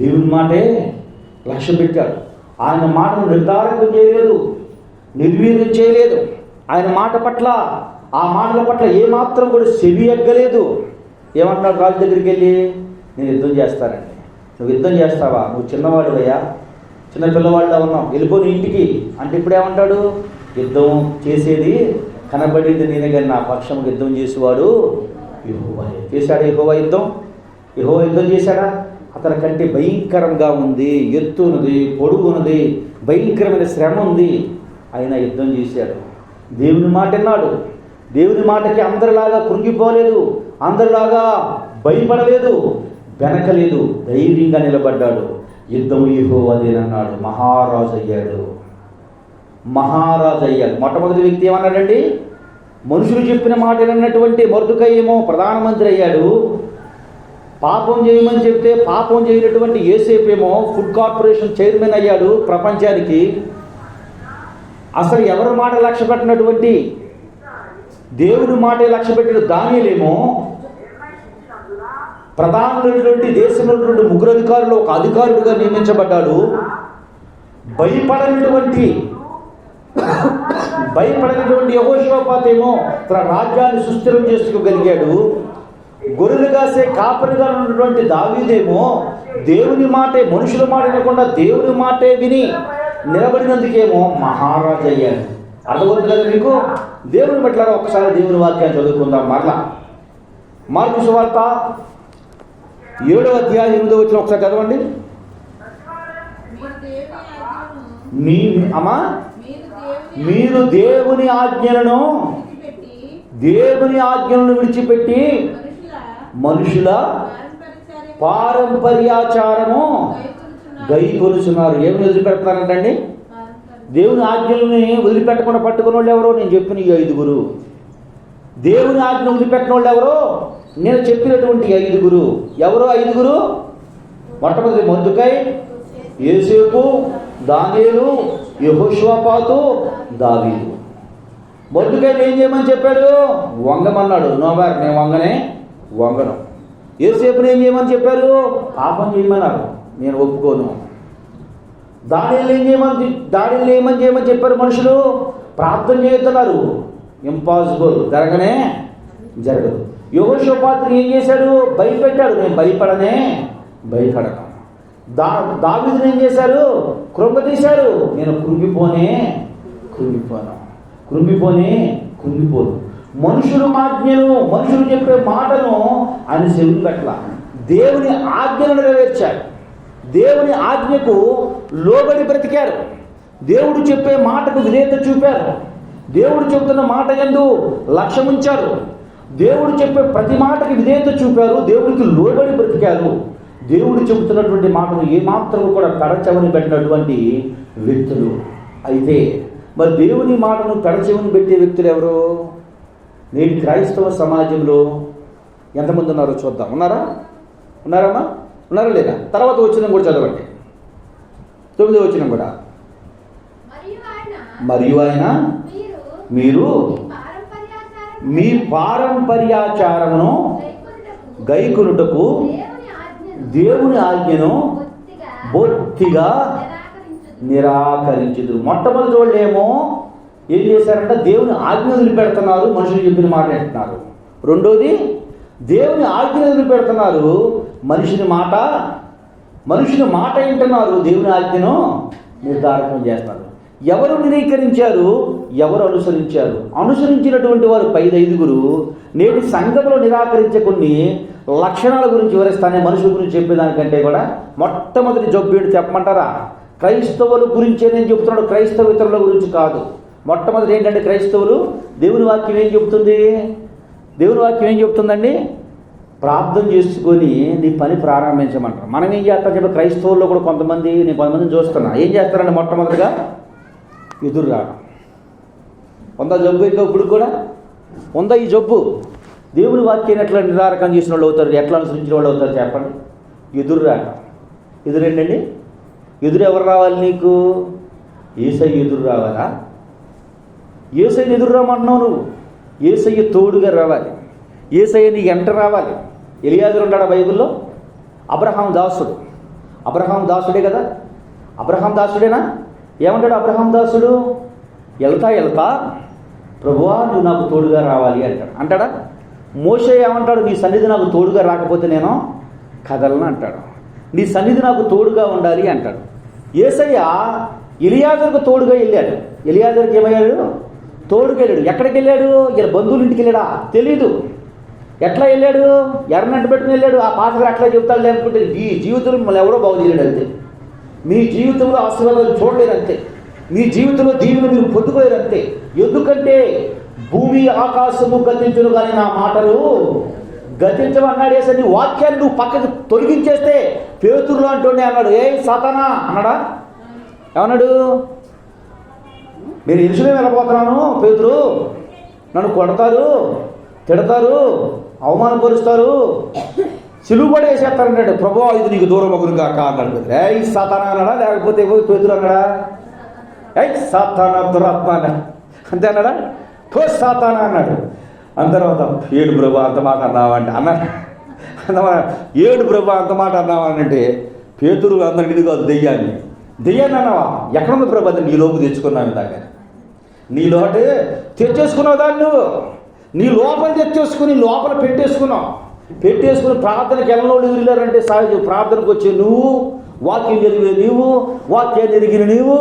A: దేవుని మాటే లక్ష్య పెట్టాడు. ఆయన మాటను నిర్ధారణ చేయలేదు, నిర్వీర్యం చేయలేదు. ఆయన మాట పట్ల, ఆ మాటల పట్ల ఏమాత్రం కూడా చెవి ఎగ్గలేదు. ఏమంటున్నాడు రాజు దగ్గరికి వెళ్ళి? నేను యుద్ధం చేస్తానండి. నువ్వు యుద్ధం చేస్తావా? నువ్వు చిన్నవాడివయ్యా, చిన్న పిల్లవాడిలా ఉన్నావు, వెళ్ళిపోయి ఇంటికి అంటే ఇప్పుడు ఏమంటాడు? యుద్ధం చేసేది కనబడింది నేనే, కానీ నా పక్షం యుద్ధం చేసేవాడు యెహోవా. చేశాడా యెహోవా యుద్ధం? యెహోవా యుద్ధం చేశాడా? అతని కంటే భయంకరంగా ఉంది, ఎత్తున్నది, పొడుగున్నది, భయంకరమైన శ్రమ ఉంది, ఆయన యుద్ధం చేశాడు. దేవుని మాట విన్నాడు. దేవుని మాటకి అందరిలాగా కృంగిపోలేదు, అందరిలాగా భయపడలేదు, వెనకలేదు, ధైర్యంగా నిలబడ్డాడు. యుద్ధము యెహోవాదేనన్నాడు. మహారాజు అయ్యాడు. మహారాజు అయ్యాడు. మొట్టమొదటి వ్యక్తి ఏమన్నాడండి? మనుషులు చెప్పిన మాట విన్నటువంటి మొర్దెకై ఏమో ప్రధానమంత్రి అయ్యాడు. పాపం చేయమని చెప్తే పాపం చేయనటువంటి యోసేపు ఏమో ఫుడ్ కార్పొరేషన్ చైర్మన్ అయ్యాడు ప్రపంచానికి. అసలు ఎవరి మాట లక్ష్య పెట్టినటువంటి దేవుని మాటే లక్ష్య పెట్టిన దానియేలేమో ప్రధానులైనటువంటి దేశంలో ఉన్నటువంటి 3 అధికారులు ఒక అధికారుడుగా నియమించబడ్డాడు. భయపడనటువంటి యెహోషాపాతు ఏమో తన రాజ్యాన్ని సుస్థిరం చేసుకోగలిగాడు. గొర్రెలు కాసే కాపరిగా ఉన్నటువంటి దావీదేమో దేవుని మాటే, మనుషుల మాట వినకుండా దేవుని మాటే విని నిలబడినందుకేమో మహారాజు అయ్యాడు. అర్థమవుతుంది కదా మీకు? దేవుని మెట్లారా ఒకసారి దేవుని వాక్యాన్ని చదువుకుందాం. మరలా మార్కు సువార్త 7వ అధ్యాయం 8వ వచనం ఒకసారి చదవండి. మీరు దేవుని ఆజ్ఞలను విడిచిపెట్టి మనుషుల పారంపర్యాచారము గైకొలుచున్నారు. ఏమి వదిలిపెడుతున్నారంటండి? దేవుని ఆజ్ఞలని వదిలిపెట్టకుండా పట్టుకున్న వాళ్ళు ఎవరో? నేను చెప్పిన ఈ 5గురు. దేవుని ఆజ్ఞ వదిలిపెట్టిన వాళ్ళు ఎవరో? నేను చెప్పినటువంటి 5గురు. ఎవరో 5గురు? మొట్టమొదటి మొర్దెకై, యోసేపు, దానియేలు, యెహోషాపాతు, దావీదు. మొర్దెకైని ఏం చేయమని చెప్పాడు? వంగమన్నాడు. నోబార్ నేను వంగను. యోసేపుని ఏం చేయమని చెప్పారు? పాపం చేయమన్నారు. నేను ఒప్పుకోను. దానియేలుని ఏమని చేయమని చెప్పారు మనుషులు? ప్రార్థన చేస్తున్నారు. ఇంపాసిబుల్, జరగదు. యెహోషాపాతుని ఏం చేశాడు? భయపెట్టాడు. నేను భయపడను. దావీదుని ఏం చేశారు? కృంగతీశారు. నేను కృంగిపోను. మనుషులు చెప్పే మాటను ఆయన చెవులు పెట్టల. దేవుని ఆజ్ఞను నెరవేర్చాడు. దేవుని ఆజ్ఞకు లోబడి బ్రతికారు. దేవుడు చెప్పే మాటకు విధేయత చూపారు. దేవుడు చెబుతున్న మాట యందు లక్ష్యం ఉంచారు. దేవుడు చెప్పే ప్రతి మాటకి విధేయత చూపారు. దేవుడికి లోబడి బ్రతికారు. దేవుడు చెబుతున్నటువంటి మాటను ఏమాత్రం కూడా పెడచెవిని పెట్టినటువంటి వ్యక్తులు. అయితే మరి దేవుని మాటను పెడచెవిని పెట్టే వ్యక్తులు ఎవరు? నేటి క్రైస్తవ సమాజంలో ఎంతమంది ఉన్నారో చూద్దాం. ఉన్నారమ్మా? ఉన్నారా లేదా? తర్వాత వచనం కూడా చదవండి. 9వ వచనం కూడా. మరియు ఆయన మీరు మీ పారంపర్యాచారమును గైకొనుటకు దేవుని ఆజ్ఞను బొత్తిగా నిరాకరించుదురు. మొట్టమొదటి వాళ్ళు ఏమో ఏం చేశారంటే దేవుని ఆజ్ఞ వదిలిపెడుతున్నారు, మనుషులు చెప్పిన మాట అంటున్నారు. రెండోది, దేవుని ఆజ్ఞ వదిలిపెడుతున్నారు, మనుషుని మాట వింటున్నారు, దేవుని ఆజ్ఞను నిర్ధారణ చేస్తున్నారు. ఎవరు నిరీకరించారు? ఎవరు అనుసరించారు? అనుసరించినటువంటి వారు 5 నేటి సంఘంలో నిరాకరించే కొన్ని లక్షణాల గురించి వివరిస్తానే మనుషుల గురించి చెప్పేదానికంటే కూడా మొట్టమొదటి జబ్బు ఏంటి చెప్పమంటారా? క్రైస్తవుల గురించే నేను చెప్తున్నాడు, క్రైస్తవేతరుల గురించి కాదు. మొట్టమొదటి ఏంటంటే క్రైస్తవులు దేవుని వాక్యం ఏం చెబుతుంది? దేవుని వాక్యం ఏం చెప్తుందండి? ప్రార్థన చేసుకొని నీ పని ప్రారంభించమంటారు. మనం ఏం చేస్తాం చెప్పి క్రైస్తవుల్లో కూడా నేను కొంతమందిని చూస్తున్నా. ఏం చేస్తారండి? మొట్టమొదటిగా ఎదురు రావడం. ఉందా జబ్బు? ఇంకా ఇప్పుడు కూడా ఉందా ఈ జబ్బు? దేవుని వాక్యాన్ని ఎట్లా నిరాకరణ చేసిన వాళ్ళు అవుతారు, ఎట్లా అనుసరించిన వాళ్ళు అవుతారు చెప్పండి? ఎదురు రావడం. ఎదురేంటండి? ఎదురు ఎవరు రావాలి నీకు? యేసయ్య ఎదురు రావాలా? యేసయ్యని ఎదురు రామంటున్నావు నువ్వు. యేసయ్య తోడుగా రావాలి. యేసయ్య నీకు ఎంట రావాలి. ఎలియాజరు ఉన్నాడా బైబిల్లో? అబ్రహాం దాసుడు. అబ్రహాం దాసుడే కదా? అబ్రహాం దాసుడేనా? ఏమంటాడు అబ్రహాం దాసుడు? వెళ్తా ప్రభువా నువ్వు నాకు తోడుగా రావాలి అంటాడా? మోషే ఏమంటాడు? నీ సన్నిధి నాకు తోడుగా రాకపోతే నేను కదలను అంటాడు. నీ సన్నిధి నాకు తోడుగా ఉండాలి అంటాడు. యేసయ్య ఎలియాజరుకు తోడుగా వెళ్ళాడు. ఎలియాజరుకి ఏమయ్యాడు? తోడుగా వెళ్ళాడు. ఎక్కడికి వెళ్ళాడు? ఇలా బంధువుల ఇంటికి వెళ్ళాడా? తెలీదు. ఎట్లా వెళ్ళాడు? ఎర్రనట్టు పెట్టుకుని వెళ్ళాడు. ఆ పాత్ర అట్లా చెప్తాడు లేకపోతే ఈ జీవితంలో మిమ్మల్ని ఎవరో బాగు చేయలేడు అంతే. మీ జీవితంలో ఆశీర్వాదాలు చూడలేరు అంతే. మీ జీవితంలో దీవెన మీరు పొందుకోలేరు అంతే. ఎందుకంటే భూమి ఆకాశము గతించును కానీ నా మాటలు గతించమన్నాడు. వేసే నీ వాక్యాన్ని నువ్వు పక్కకు తొలగించేస్తే పేతురులో అంటుండే అన్నాడు. ఏ సాతానా అన్నాడా? ఏమన్నాడు? నేను యెరూషలేము వెళ్ళిపోతున్నాను పేతురు, నన్ను కొడతారు, తిడతారు, అవమానపరుస్తారు, సిలువ కూడా వేసేస్తారన్నాడు. ప్రభువా ఇది నీకు దూరం ఒకరు కాక అన్నాడు. ఏ సాతానా అన్నాడా? లేకపోతే పేతురు అన్నాడా? ఏ సాతానా దురాత్మ అన్నాడు. అంతే అన్నాడా? సాతానా అన్నాడు. అంత తర్వాత ఏడు ప్రభు అంత మాట అన్నావంటే అన్నాడు. ఏడు ప్రభు అంత మాట అన్నావనంటే పేతురు అందరికి ఇది కాదు దెయ్యాన్ని అన్నావా? ఎక్కడుంది ప్రభు? అది నీ లోపు తెచ్చుకున్నావు దాకా. నీలో అంటే తెచ్చేసుకున్నావు దాన్ని నువ్వు. నీ లోపల తెచ్చేసుకుని లోపల పెట్టేసుకుని ప్రార్థనకి ఎల్లనోళ్ళు ఎదురులేరంటే సహజం. ప్రార్థనకు వచ్చే నువ్వు, వాక్యం జరిగే నీవు, వాక్యాన్ని ఎరిగిన నీవు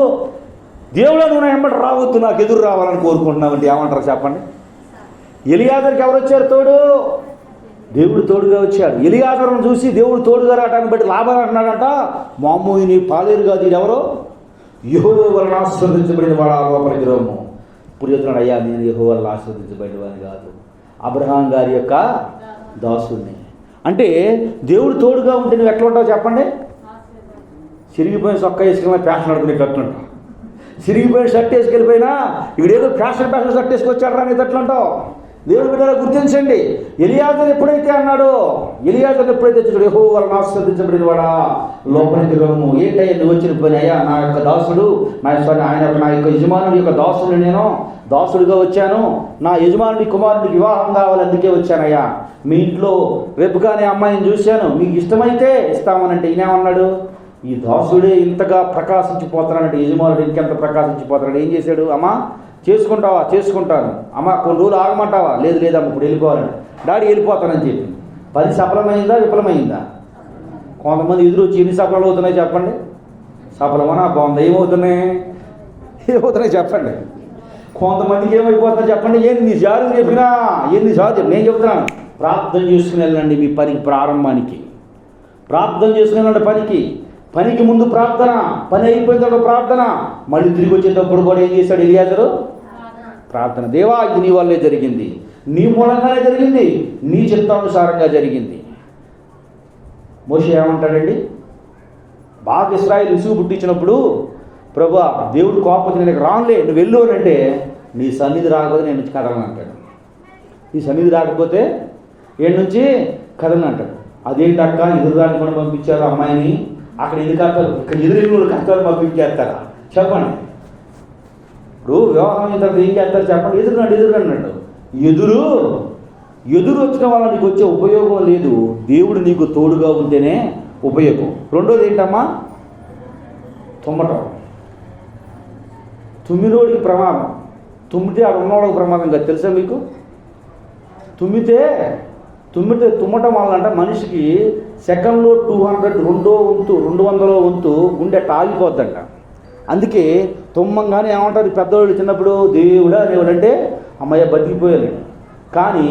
A: దేవుడా నువ్వు ఎమ్మటి రావద్దు, నాకు ఎదురు రావాలని కోరుకుంటున్నావు అంటే ఏమంటారు చెప్పండి? ఎలియాజరుకి ఎవరు వచ్చారు తోడు? దేవుడు తోడుగా వచ్చాడు. ఎలియాజరును చూసి దేవుడు తోడుగా రావటాన్ని బట్టి లాభాలు అంటున్నాడంట. మామూ నీ పాలేరు కాదు, ఇది ఎవరో యెహోవా వలన ఆశీర్వదించబడిన వాడు లోపలికి రమ్ము. ఇప్పుడు చెప్తున్నాడు, అయ్యా నేను యెహోవా వలన ఆశీర్వదించబడిన వాడిని కాదు, అబ్రహాం గారి యొక్క దాసుని. అంటే దేవుడు తోడుగా ఉంటే నువ్వు ఎట్లా ఉంటావు చెప్పండి? చిరిగిపోయిన చొక్కా వేసుకెళ్ళిన ఫ్యాషన్ ఆడుకునేటట్లుంటావు. చిరిగిపోయిన షర్ట్ వేసుకెళ్ళిపోయినా ఇక్కడేదో ఫ్యాషన్ షర్ట్ వేసుకొచ్చాడు రా అనేది ఎట్లా అంటావు? దేవుడు బిడ్డలా గుర్తించండి. ఎలియాజరు ఎప్పుడైతే అన్నాడో, ఎలియాజరు ఎప్పుడైతే చూడు యెహోవా వలన ఆశీర్వదించబడిన వాడా లోపలికి రమ్ము. ఏంటయ్యా నువ్వు వచ్చిన పని? అయ్యా నా యొక్క దాసుడు, నా యొక్క యజమానుడి యొక్క దాసుడు, నేను దాసుడిగా వచ్చాను, నా యజమానుడి కుమారుడికి వివాహం కావాలి, అందుకే వచ్చానయ్యా. మీ ఇంట్లో రెబ్బకానే అమ్మాయిని చూశాను, మీకు ఇష్టమైతే ఇస్తామనంటే ఈయనేమన్నాడు? ఈ దాసుడే ఇంతగా ప్రకాశించిపోతానంటే యజమానుడు ఇంకెంత ప్రకాశించిపోతాడు. ఏం చేశాడు? అమ్మా చేసుకుంటావా? చేసుకుంటాను. అమ్మ కొన్ని రోజులు ఆగమంటావా? లేదు లేదమ్మ ఇప్పుడు వెళ్ళిపోవాలని. డాడీ వెళ్ళిపోతానని చెప్పి 10 సఫలమైందా విఫలమైందా? కొంతమంది ఎదురు వచ్చి ఎన్ని సఫలాలు అవుతున్నాయి చెప్పండి? సఫలమనా బాగుంది, ఏమవుతున్నాయి చెప్పండి? కొంతమందికి ఏమైపోతుందో చెప్పండి? ఎన్నిసార్లు చెప్పినా నేను చెప్తున్నాను, ప్రార్థన చేసుకుని వెళ్ళండి. మీ పనికి ప్రారంభానికి ప్రార్థన చేసుకుని వెళ్ళండి. పనికి ముందు ప్రార్థన, పని అయిపోయిన తర్వాత ప్రార్థన, మళ్ళీ తిరిగి వచ్చేటప్పుడు కూడా ఏం చేశాడు ఎలియాజరు? ప్రార్థన. దేవా ఇది నీ వల్లే జరిగింది, నీ మూలంగానే జరిగింది, నీ చిత్తానుసారంగా జరిగింది. మోషే ఏమంటాడండి? బాగా ఇశ్రాయేలు విసుగు పుట్టించినప్పుడు, ప్రభువా దేవుడు కోపం నేను రానులే, నువ్వు వెళ్ళు అని అంటే, నీ సన్నిధి రాకపోతే నేను నుంచి కదలను అంటాడు. నీ సన్నిధి రాకపోతే ఏడు నుంచి కదలను అంటాడు. అదేంటి అక్క ఎదురుదాన్ని కూడా పంపించారు అమ్మాయిని, అక్కడ ఎన్ని కష్టాలు, ఇక్కడ ఎదురు కష్టాలు పంపించేస్తారా చెప్పండి? ఇప్పుడు వివాహం అయిన తర్వాత ఏం చేస్తారు చెప్పండి? ఎదురున్నాడు. ఎదురు వచ్చిన వల్ల నీకు వచ్చే ఉపయోగం లేదు, దేవుడు నీకు తోడుగా ఉంటేనే ఉపయోగం. రెండోది ఏంటమ్మా? తుమ్మటం. తుమ్మినోడికి ప్రమాదం, తుమ్మితే అక్కడ ఉన్నవాడికి ప్రమాదం కాదు, తెలుసా మీకు? తుమ్మటం వల్ల మనిషికి సెకండ్లో 200 వంతు గుండె ఆగిపోద్దంట. అందుకే తుమ్మంగానే ఏమంటారు పెద్దవాళ్ళు చిన్నప్పుడు? దేవుడా దేవుడంటే అమ్మయ్య బతికిపోయాలి. కానీ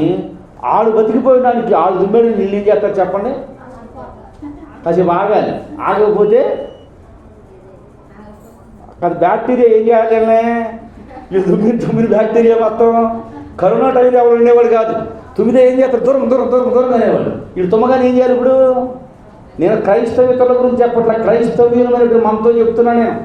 A: ఆడు బతికిపోయడానికి ఆడు దుమ్మేడు నీళ్ళు ఏం చేస్తారు చెప్పండి? కాసేపు ఆగాలి, ఆగకపోతే అది బ్యాక్టీరియా ఏం చేయాలి? ఈ తుమ్మిన బ్యాక్టీరియా మొత్తం. కరోనా టైంలో ఎవరు ఉండేవాడు కాదు, తుమ్మితే ఏం చేస్తారు? దూరం దూరం దూరం దూరం అనేవాళ్ళు. వీళ్ళు తుమ్మగానే ఏం చేయాలి ఇప్పుడు? నేను క్రైస్తవ్యతల గురించి చెప్పట్లా, క్రైస్తవ్యులమైనటువంటి మనతో చెప్తున్నా నేను.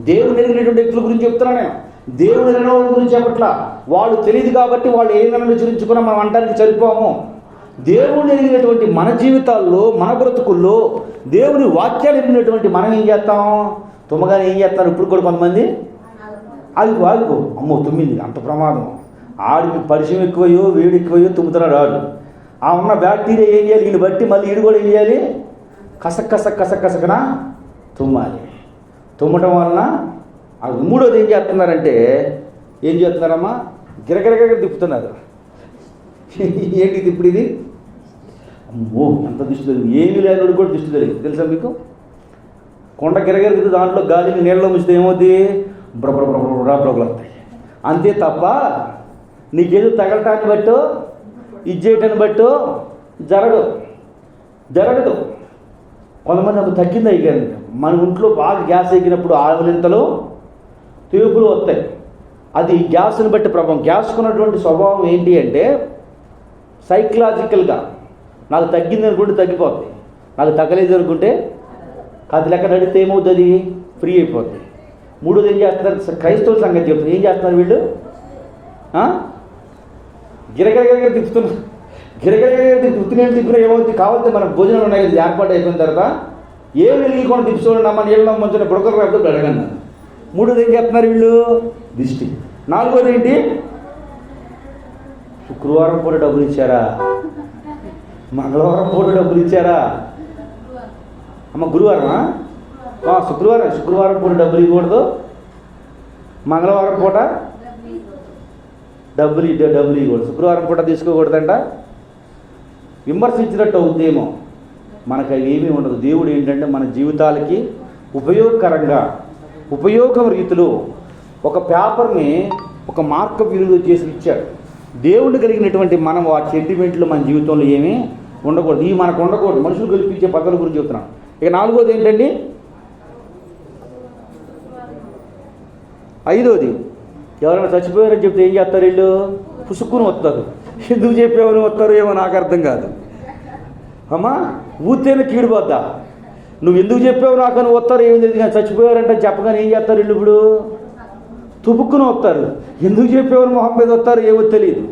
A: దేవుని ఎరిగినటువంటి వ్యక్తుల గురించి చెప్తున్నా నేను. దేవుని ఎరిగిన వాళ్ళ గురించి చెప్పట్లా. వాళ్ళు తెలియదు కాబట్టి వాళ్ళు ఏదైనా విచరించుకున్నా మనం అంటానికి సరిపోము. దేవుని ఎరిగినటువంటి మన జీవితాల్లో, మన బ్రతుకుల్లో దేవుని వాక్యాలు ఎరిగినటువంటి మనం ఏం చేస్తాం? తుమ్మగానే ఏం చేస్తారు? ఇప్పుడు కూడా కొంతమంది ఆగిపో అమ్మో తుమ్మింది, అంత ప్రమాదం. ఆడికి పరిచయం ఎక్కువయో వేడి ఎక్కువయో తుమ్ముతున్నాడు ఆడు. ఆ ఉన్న బ్యాక్టీరియా ఏం చేయాలి? ఈయన బట్టి మళ్ళీ ఈడు కూడా ఏం చేయాలి? కసక్కన తుమ్మాలి. తుమ్మటం వలన అది మూడోది ఏం చేస్తున్నారంటే, ఏం చేస్తున్నారమ్మా? గిరగిరగిర తిప్పుతున్నారు. ఏంటి ఇప్పుడు ఇది? అమ్మో ఎంత దిష్టి తెలియదు, ఏమీ లేని కూడా దిష్టి తెలియదు. తెలుసా మీకు? కొండ గిరగిరికి దాంట్లో గాలిని నీళ్ళలో ముంచితే ఏమవుతుంది? బ్రొగలు వస్తాయి అంతే తప్ప నీకేదో తగలటాన్ని బట్టో ఇది చేయటాన్ని బట్టో జరగదు. కొంతమంది అప్పుడు తగ్గింది అయ్యారు. మన ఒంట్లో బాగా గ్యాస్ ఎక్కినప్పుడు ఆవలింతలు తేపులు వస్తాయి. అది గ్యాస్ని బట్టి ప్రభావం. గ్యాస్కున్నటువంటి స్వభావం ఏంటి అంటే, సైకలాజికల్గా నాకు తగ్గింది అనుకుంటే తగ్గిపోతుంది, నాకు తగ్గలేదు అనుకుంటే అది లెక్క నడితే ఏమవుతుంది? ఫ్రీ అయిపోతుంది. మూడోది ఏం చేస్తున్నారు? క్రైస్తవుల సంగతి చెప్తున్నారు. ఏం చేస్తున్నారు వీళ్ళు? గిరగిరగిర తిప్పుతున్నారు. తిప్పుతున్నా ఏమవుతుంది? కావాలంటే మన భోజనం ఉన్నాయి కదా, ఏర్పాటు అయిపోయిన తర్వాత ఏం వెలిగికుండా తిప్పుకోండి అమ్మ, నీళ్ళ ముంచిన బుడకలు రాకపోతే అడగండి. మూడోది ఏం చేస్తున్నారు వీళ్ళు? దిష్టి. నాలుగోది ఏంటి? శుక్రవారం పూట డబ్బులు ఇచ్చారా? మంగళవారం పూట డబ్బులు ఇచ్చారా? అమ్మ గురువారమా? శుక్రవారం పూట డబ్బులు ఇవ్వకూడదు, మంగళవారం పూట డబ్బులు ఇవ్వకూడదు, శుక్రవారం పూట తీసుకోకూడదంట. విమర్శించినట్టు అవుద్దేమో, మనకు అవి ఏమీ ఉండదు. దేవుడు ఏంటంటే మన జీవితాలకి ఉపయోగకరంగా, ఉపయోగం రీతిలో ఒక పేపర్ని ఒక మార్కప్ విలువ చేసి ఇచ్చాడు. దేవుడు కలిగినటువంటి మనం ఆ సెంటిమెంట్లు మన జీవితంలో ఏమీ ఉండకూడదు. ఇవి మనకు ఉండకూడదు. మనుషులు కల్పించే పద్ధతుల గురించి చెప్తున్నాను. ఇక నాలుగోది ఏంటండి? ఐదోది, ఎవరైనా చచ్చిపోయారని చెప్తే ఏం చేస్తారు వీళ్ళు? పుసుక్కుని వస్తారు. ఎందుకు చెప్పేవని వస్తారు ఏమో నాకు అర్థం కాదు. అమ్మా ఊతేనే కీడిపోద్దా? నువ్వు ఎందుకు చెప్పావు నాకు అని వస్తారు. ఏమి తెలియదు కానీ చచ్చిపోయారంటే చెప్పగానే ఏం చేస్తారు వీళ్ళు? ఇప్పుడు తుపుక్కుని వస్తారు. ఎందుకు చెప్పేవారు మొహం మీద వస్తారు ఏమో తెలియదు.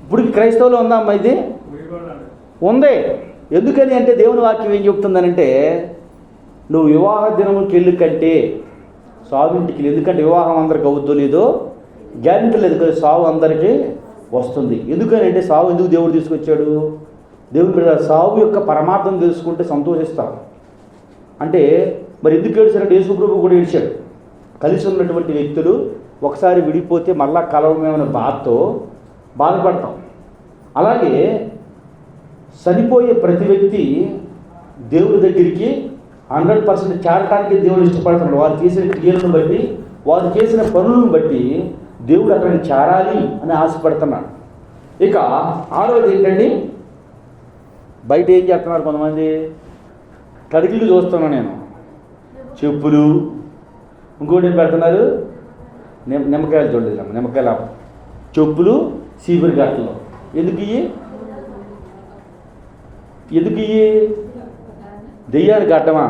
A: ఇప్పుడు క్రైస్తవులు ఉందా అమ్మ? ఇది ఉంది. ఎందుకని అంటే దేవుని వాక్యం ఏం చెప్తుందనంటే, నువ్వు వివాహ దినముకి వెళ్ళి కంటే సావింటికి. ఎందుకంటే వివాహం అందరికి అవుద్దో లేదో గ్యారెంటీ లేదు కదా, సావు అందరికీ వస్తుంది. ఎందుకని అంటే, సావు ఎందుకు దేవుడు తీసుకొచ్చాడు? దేవుని బిడ్డ సావు యొక్క పరమార్థం తెలుసుకుంటే సంతోషిస్తాం. అంటే మరి ఎందుకు ఏడ్చారంటే, యేసుప్రభువు కూడా ఏడ్చాడు. కలిసి ఉన్నటువంటి వ్యక్తులు ఒకసారి విడిపోతే మళ్ళా కలవమేమన్న బాధతో బాధపడతాం. అలాగే చనిపోయే ప్రతి వ్యక్తి దేవుడి దగ్గరికి 100% చేరటానికి దేవుడు ఇష్టపడుతున్నాడు. వారు చేసిన క్రియలను బట్టి, వారు చేసిన పనులను బట్టి దేవుడు అక్కడికి చేరాలి అని ఆశపడుతున్నాడు. ఇక ఆరోది ఏంటండి? బయట ఏం చేస్తున్నారు కొంతమంది? కడిగిలు చూస్తున్నాను నేను, చెప్పులు, ఇంకోటి ఏం పెడుతున్నారు? నిమ్మకాయలు చూడలేదు, నిమ్మకాయల చెప్పులు సీపురు గట్టలు. ఎందుకు ఇవి? దెయ్యానికి గడ్డమా?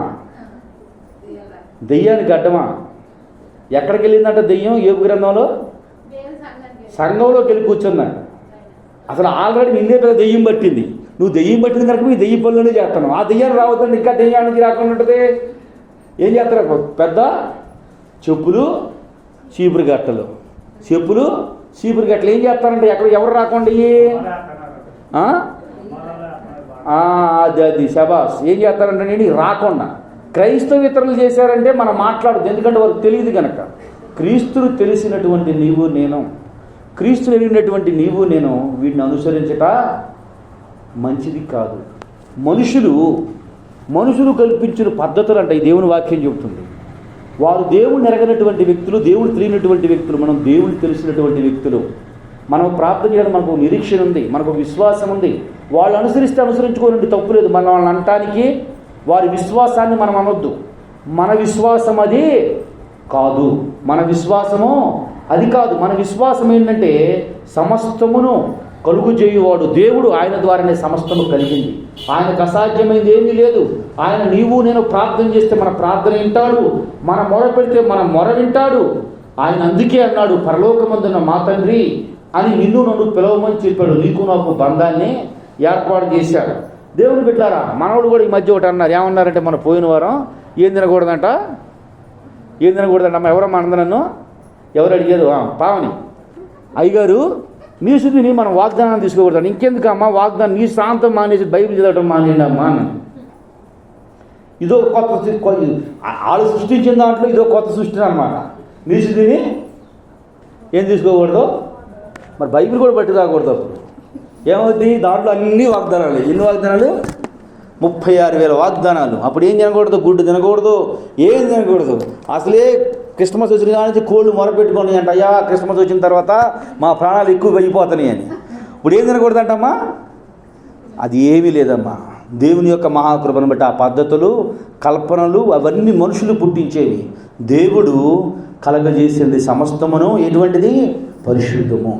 A: ఎక్కడికి వెళ్ళిందంట దెయ్యం? యోబు గ్రంథంలో సంఘంలోకి వెళ్ళి కూర్చున్నాడు. అసలు ఆల్రెడీ నిన్నే పెద్ద దెయ్యం పట్టింది. నువ్వు దెయ్యం పట్టిన కనుక మీ దెయ్యం పనులనే చేస్తున్నావు. ఆ దెయ్యాన్ని రావద్దండి, ఇంకా దెయ్యానికి రాకుండా ఉంటుంది. ఏం చేస్తారు? పెద్ద చెప్పులు చీపురు గట్టలు ఏం చేస్తారంటే, ఎవరు రాకుండా అది శబాస్. ఏం చేస్తారంటే నేను రాకుండా. క్రైస్తవేతరులు చేశారంటే మనం మాట్లాడదు, ఎందుకంటే వారికి తెలియదు కనుక. క్రీస్తును తెలిసినటువంటి నీవు నేను, క్రీస్తుని ఎరిగినటువంటి నీవు నేను వీటిని అనుసరించట మంచిది కాదు. మనుషులు కల్పించిన పద్ధతులు అంటే దేవుని వాక్యం చెబుతుంది. వారు దేవుడిని ఎరగనటువంటి వ్యక్తులు, దేవుడు తెలియనటువంటి వ్యక్తులు, మనం దేవుడు తెలిసినటువంటి వ్యక్తులు. మనం ప్రార్థన చేయడం మనకు నిరీక్షణ ఉంది, మనకు విశ్వాసం ఉంది. వాళ్ళు అనుసరిస్తే అనుసరించుకోనండి, తప్పు లేదు. మనం వాళ్ళని అనటానికి వారి విశ్వాసాన్ని మనం అనొద్దు. మన విశ్వాసం అది కాదు, మన విశ్వాసము అది కాదు. మన విశ్వాసం ఏంటంటే సమస్తమును కలుగు చేయువాడు దేవుడు, ఆయన ద్వారానే సమస్తము కలిగింది. ఆయనకు అసాధ్యమైంది ఏమీ లేదు. ఆయన నీవు నేను ప్రార్థన చేస్తే మన ప్రార్థన వింటాడు, మన మొర పెడితే మన మొర వింటాడు. ఆయన అందుకే అన్నాడు, పరలోకమందున్న మా తండ్రి అని నిన్ను నన్ను పిలవమని చెప్పాడు. నీకు నాకు బంధాన్ని ఏర్పాటు చేశాడు. దేవుని బిడ్డలారా, మనవాడు కూడా ఈ మధ్య ఒకటి అన్నారు. ఏమన్నారంటే, మన పోయిన వారం ఏం తినకూడదంట అమ్మ, ఎవరమ్మా అన్నది నన్ను, ఎవరు అడిగారు? పావని అయ్యగారు, నీసు తిని మనం వాగ్దానాన్ని తీసుకోకూడదు. ఇంకెందుకు అమ్మ వాగ్దానం, నీ శాంతం మానేసి బైబిల్ చదవటం మానేయండి అమ్మా అని. ఇదో కొత్త వాళ్ళు సృష్టించిన దాంట్లో ఇదో కొత్త సృష్టి అన్నమాట. నీసు తిని ఏం తీసుకోకూడదు, మరి బైబిల్ కూడా బట్టి రాకూడదు. అప్పుడు ఏమవుతుంది, దాంట్లో అన్ని వాగ్దానాలు. ఎన్ని వాగ్దానాలు? 36,000 వాగ్దానాలు. అప్పుడు ఏం తినకూడదు, గుడ్డు తినకూడదు, ఏం తినకూడదు. అసలే క్రిస్మస్ వచ్చిన కానీ కోళ్ళు మొరపెట్టుకోండి అంట, అయ్యా క్రిస్మస్ వచ్చిన తర్వాత మా ప్రాణాలు ఎక్కువ వెళ్ళిపోతున్నాయి అని. ఇప్పుడు ఏం తినకూడదంటమ్మా? అది ఏమీ లేదమ్మా. దేవుని యొక్క మహాకృపను బట్టి ఆ పద్ధతులు, కల్పనలు అవన్నీ మనుషులు పుట్టించేవి. దేవుడు కలగజేసింది సమస్తమును ఎటువంటిది? పరిశుద్ధము.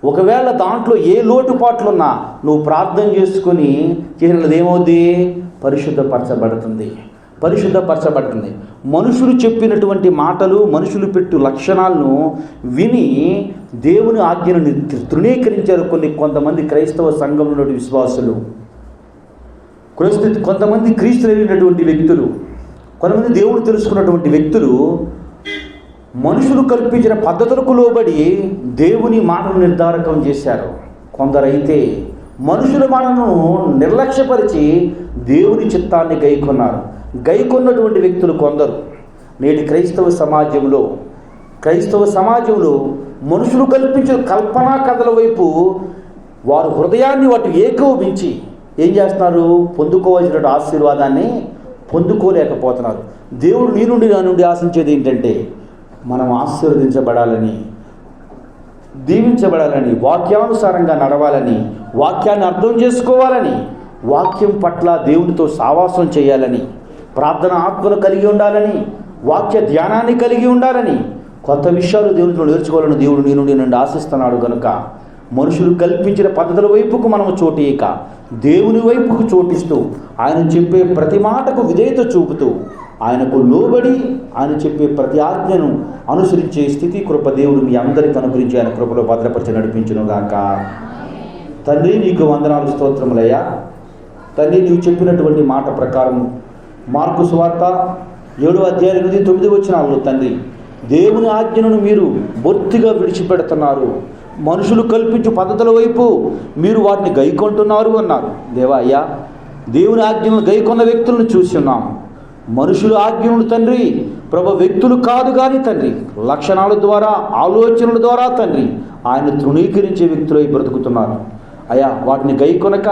A: ఒకవేళ దాంట్లో ఏ లోటుపాట్లున్నా నువ్వు ప్రార్థన చేసుకొని చేసినది ఏమవుద్ది? పరిశుద్ధపరచబడుతుంది. మనుషులు చెప్పినటువంటి మాటలు, మనుషులు పెట్టు లక్షణాలను విని దేవుని ఆజ్ఞను తృణీకరించారు కొంతమంది క్రైస్తవ సంఘంలో విశ్వాసులు, కొంతమంది క్రీస్తు వెళ్ళినటువంటి వ్యక్తులు, కొంతమంది దేవుడు తెలుసుకున్నటువంటి వ్యక్తులు మనుషులు కల్పించిన పద్ధతులకు లోబడి దేవుని మాటను నిర్ధారకం చేశారు. కొందరైతే మనుషుల మాటను నిర్లక్ష్యపరిచి దేవుని చిత్తాన్ని గైకొన్నటువంటి వ్యక్తులు కొందరు. నేటి క్రైస్తవ సమాజంలో మనుషులు కల్పించిన కల్పనా కథల వైపు వారు హృదయాన్ని వాటి ఏకోపించి ఏం చేస్తున్నారు? పొందుకోవాల్సిన ఆశీర్వాదాన్ని పొందుకోలేకపోతున్నారు. దేవుడు నీ నుండి నా నుండి ఆశించేది ఏంటంటే, మనం ఆశీర్వదించబడాలని, దీవించబడాలని, వాక్యానుసారంగా నడవాలని, వాక్యాన్ని అర్థం చేసుకోవాలని, వాక్యం పట్ల దేవునితో సావాసం చేయాలని, ప్రార్థన ఆత్మను కలిగి ఉండాలని, వాక్య ధ్యానాన్ని కలిగి ఉండాలని, కొత్త విషయాలు దేవునితో నేర్చుకోవాలని దేవుడు నీ నుండి నుండి ఆశిస్తున్నాడు. కనుక మనుషులు కల్పించిన పద్ధతుల వైపుకు మనము చోటీయక దేవుని వైపుకు చోటిస్తూ ఆయన చెప్పే ప్రతి మాటకు విధేయత చూపుతూ ఆయనకు లోబడి ఆయన చెప్పే ప్రతి ఆజ్ఞను అనుసరించే స్థితి కృప దేవుడు మీ అందరికీ అనుగ్రహించి ఆయన కృపలో భద్రపరిచి నడిపించునుగాక. తండ్రి నీకు వందనాలు, స్తోత్రములయ్యా. తండ్రి నీవు చెప్పినటువంటి మాట ప్రకారం మార్కు సువార్త 7:8-9 తండ్రి, దేవుని ఆజ్ఞను మీరు బొత్తిగా విడిచిపెడుతున్నారు, మనుషులు కల్పించు పద్ధతుల వైపు మీరు వాటిని గైకొంటున్నారు అన్నారు. దేవా అయ్యా, దేవుని ఆజ్ఞలను గైకొన్న వ్యక్తులను చూసి ఉన్నాం. మనుషుల ఆజ్ఞలు తండ్రి వ్యక్తులు కాదు కానీ తండ్రి, లక్షణాల ద్వారా, ఆలోచనల ద్వారా తండ్రి ఆయన తృణీకరించే వ్యక్తులై బ్రతుకుతున్నారు. అయ్యా, వాటిని గైకొనక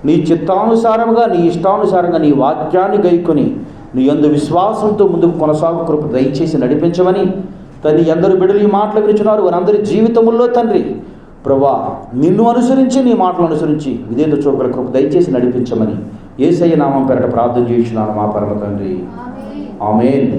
A: నీ చిత్తానుసారంగా, నీ ఇష్టానుసారంగా నీ వాక్యాన్ని గైకొని నీ యందు విశ్వాసంతో ముందుకు కొనసాగు కృప దయచేసి నడిపించమని తండ్రి, ఎందరు బిడ్డలు ఈ మాటలు వినిచున్నారు వారందరి జీవితముల్లో తండ్రి ప్రభా నిన్ను అనుసరించి, నీ మాటలు అనుసరించి విధేయత చూపగల కృప దయచేసి నడిపించమని యేసయ్య నామం పేరట ప్రార్థన చేయించున్నాను మా పరమ తండ్రి. ఆమేన్.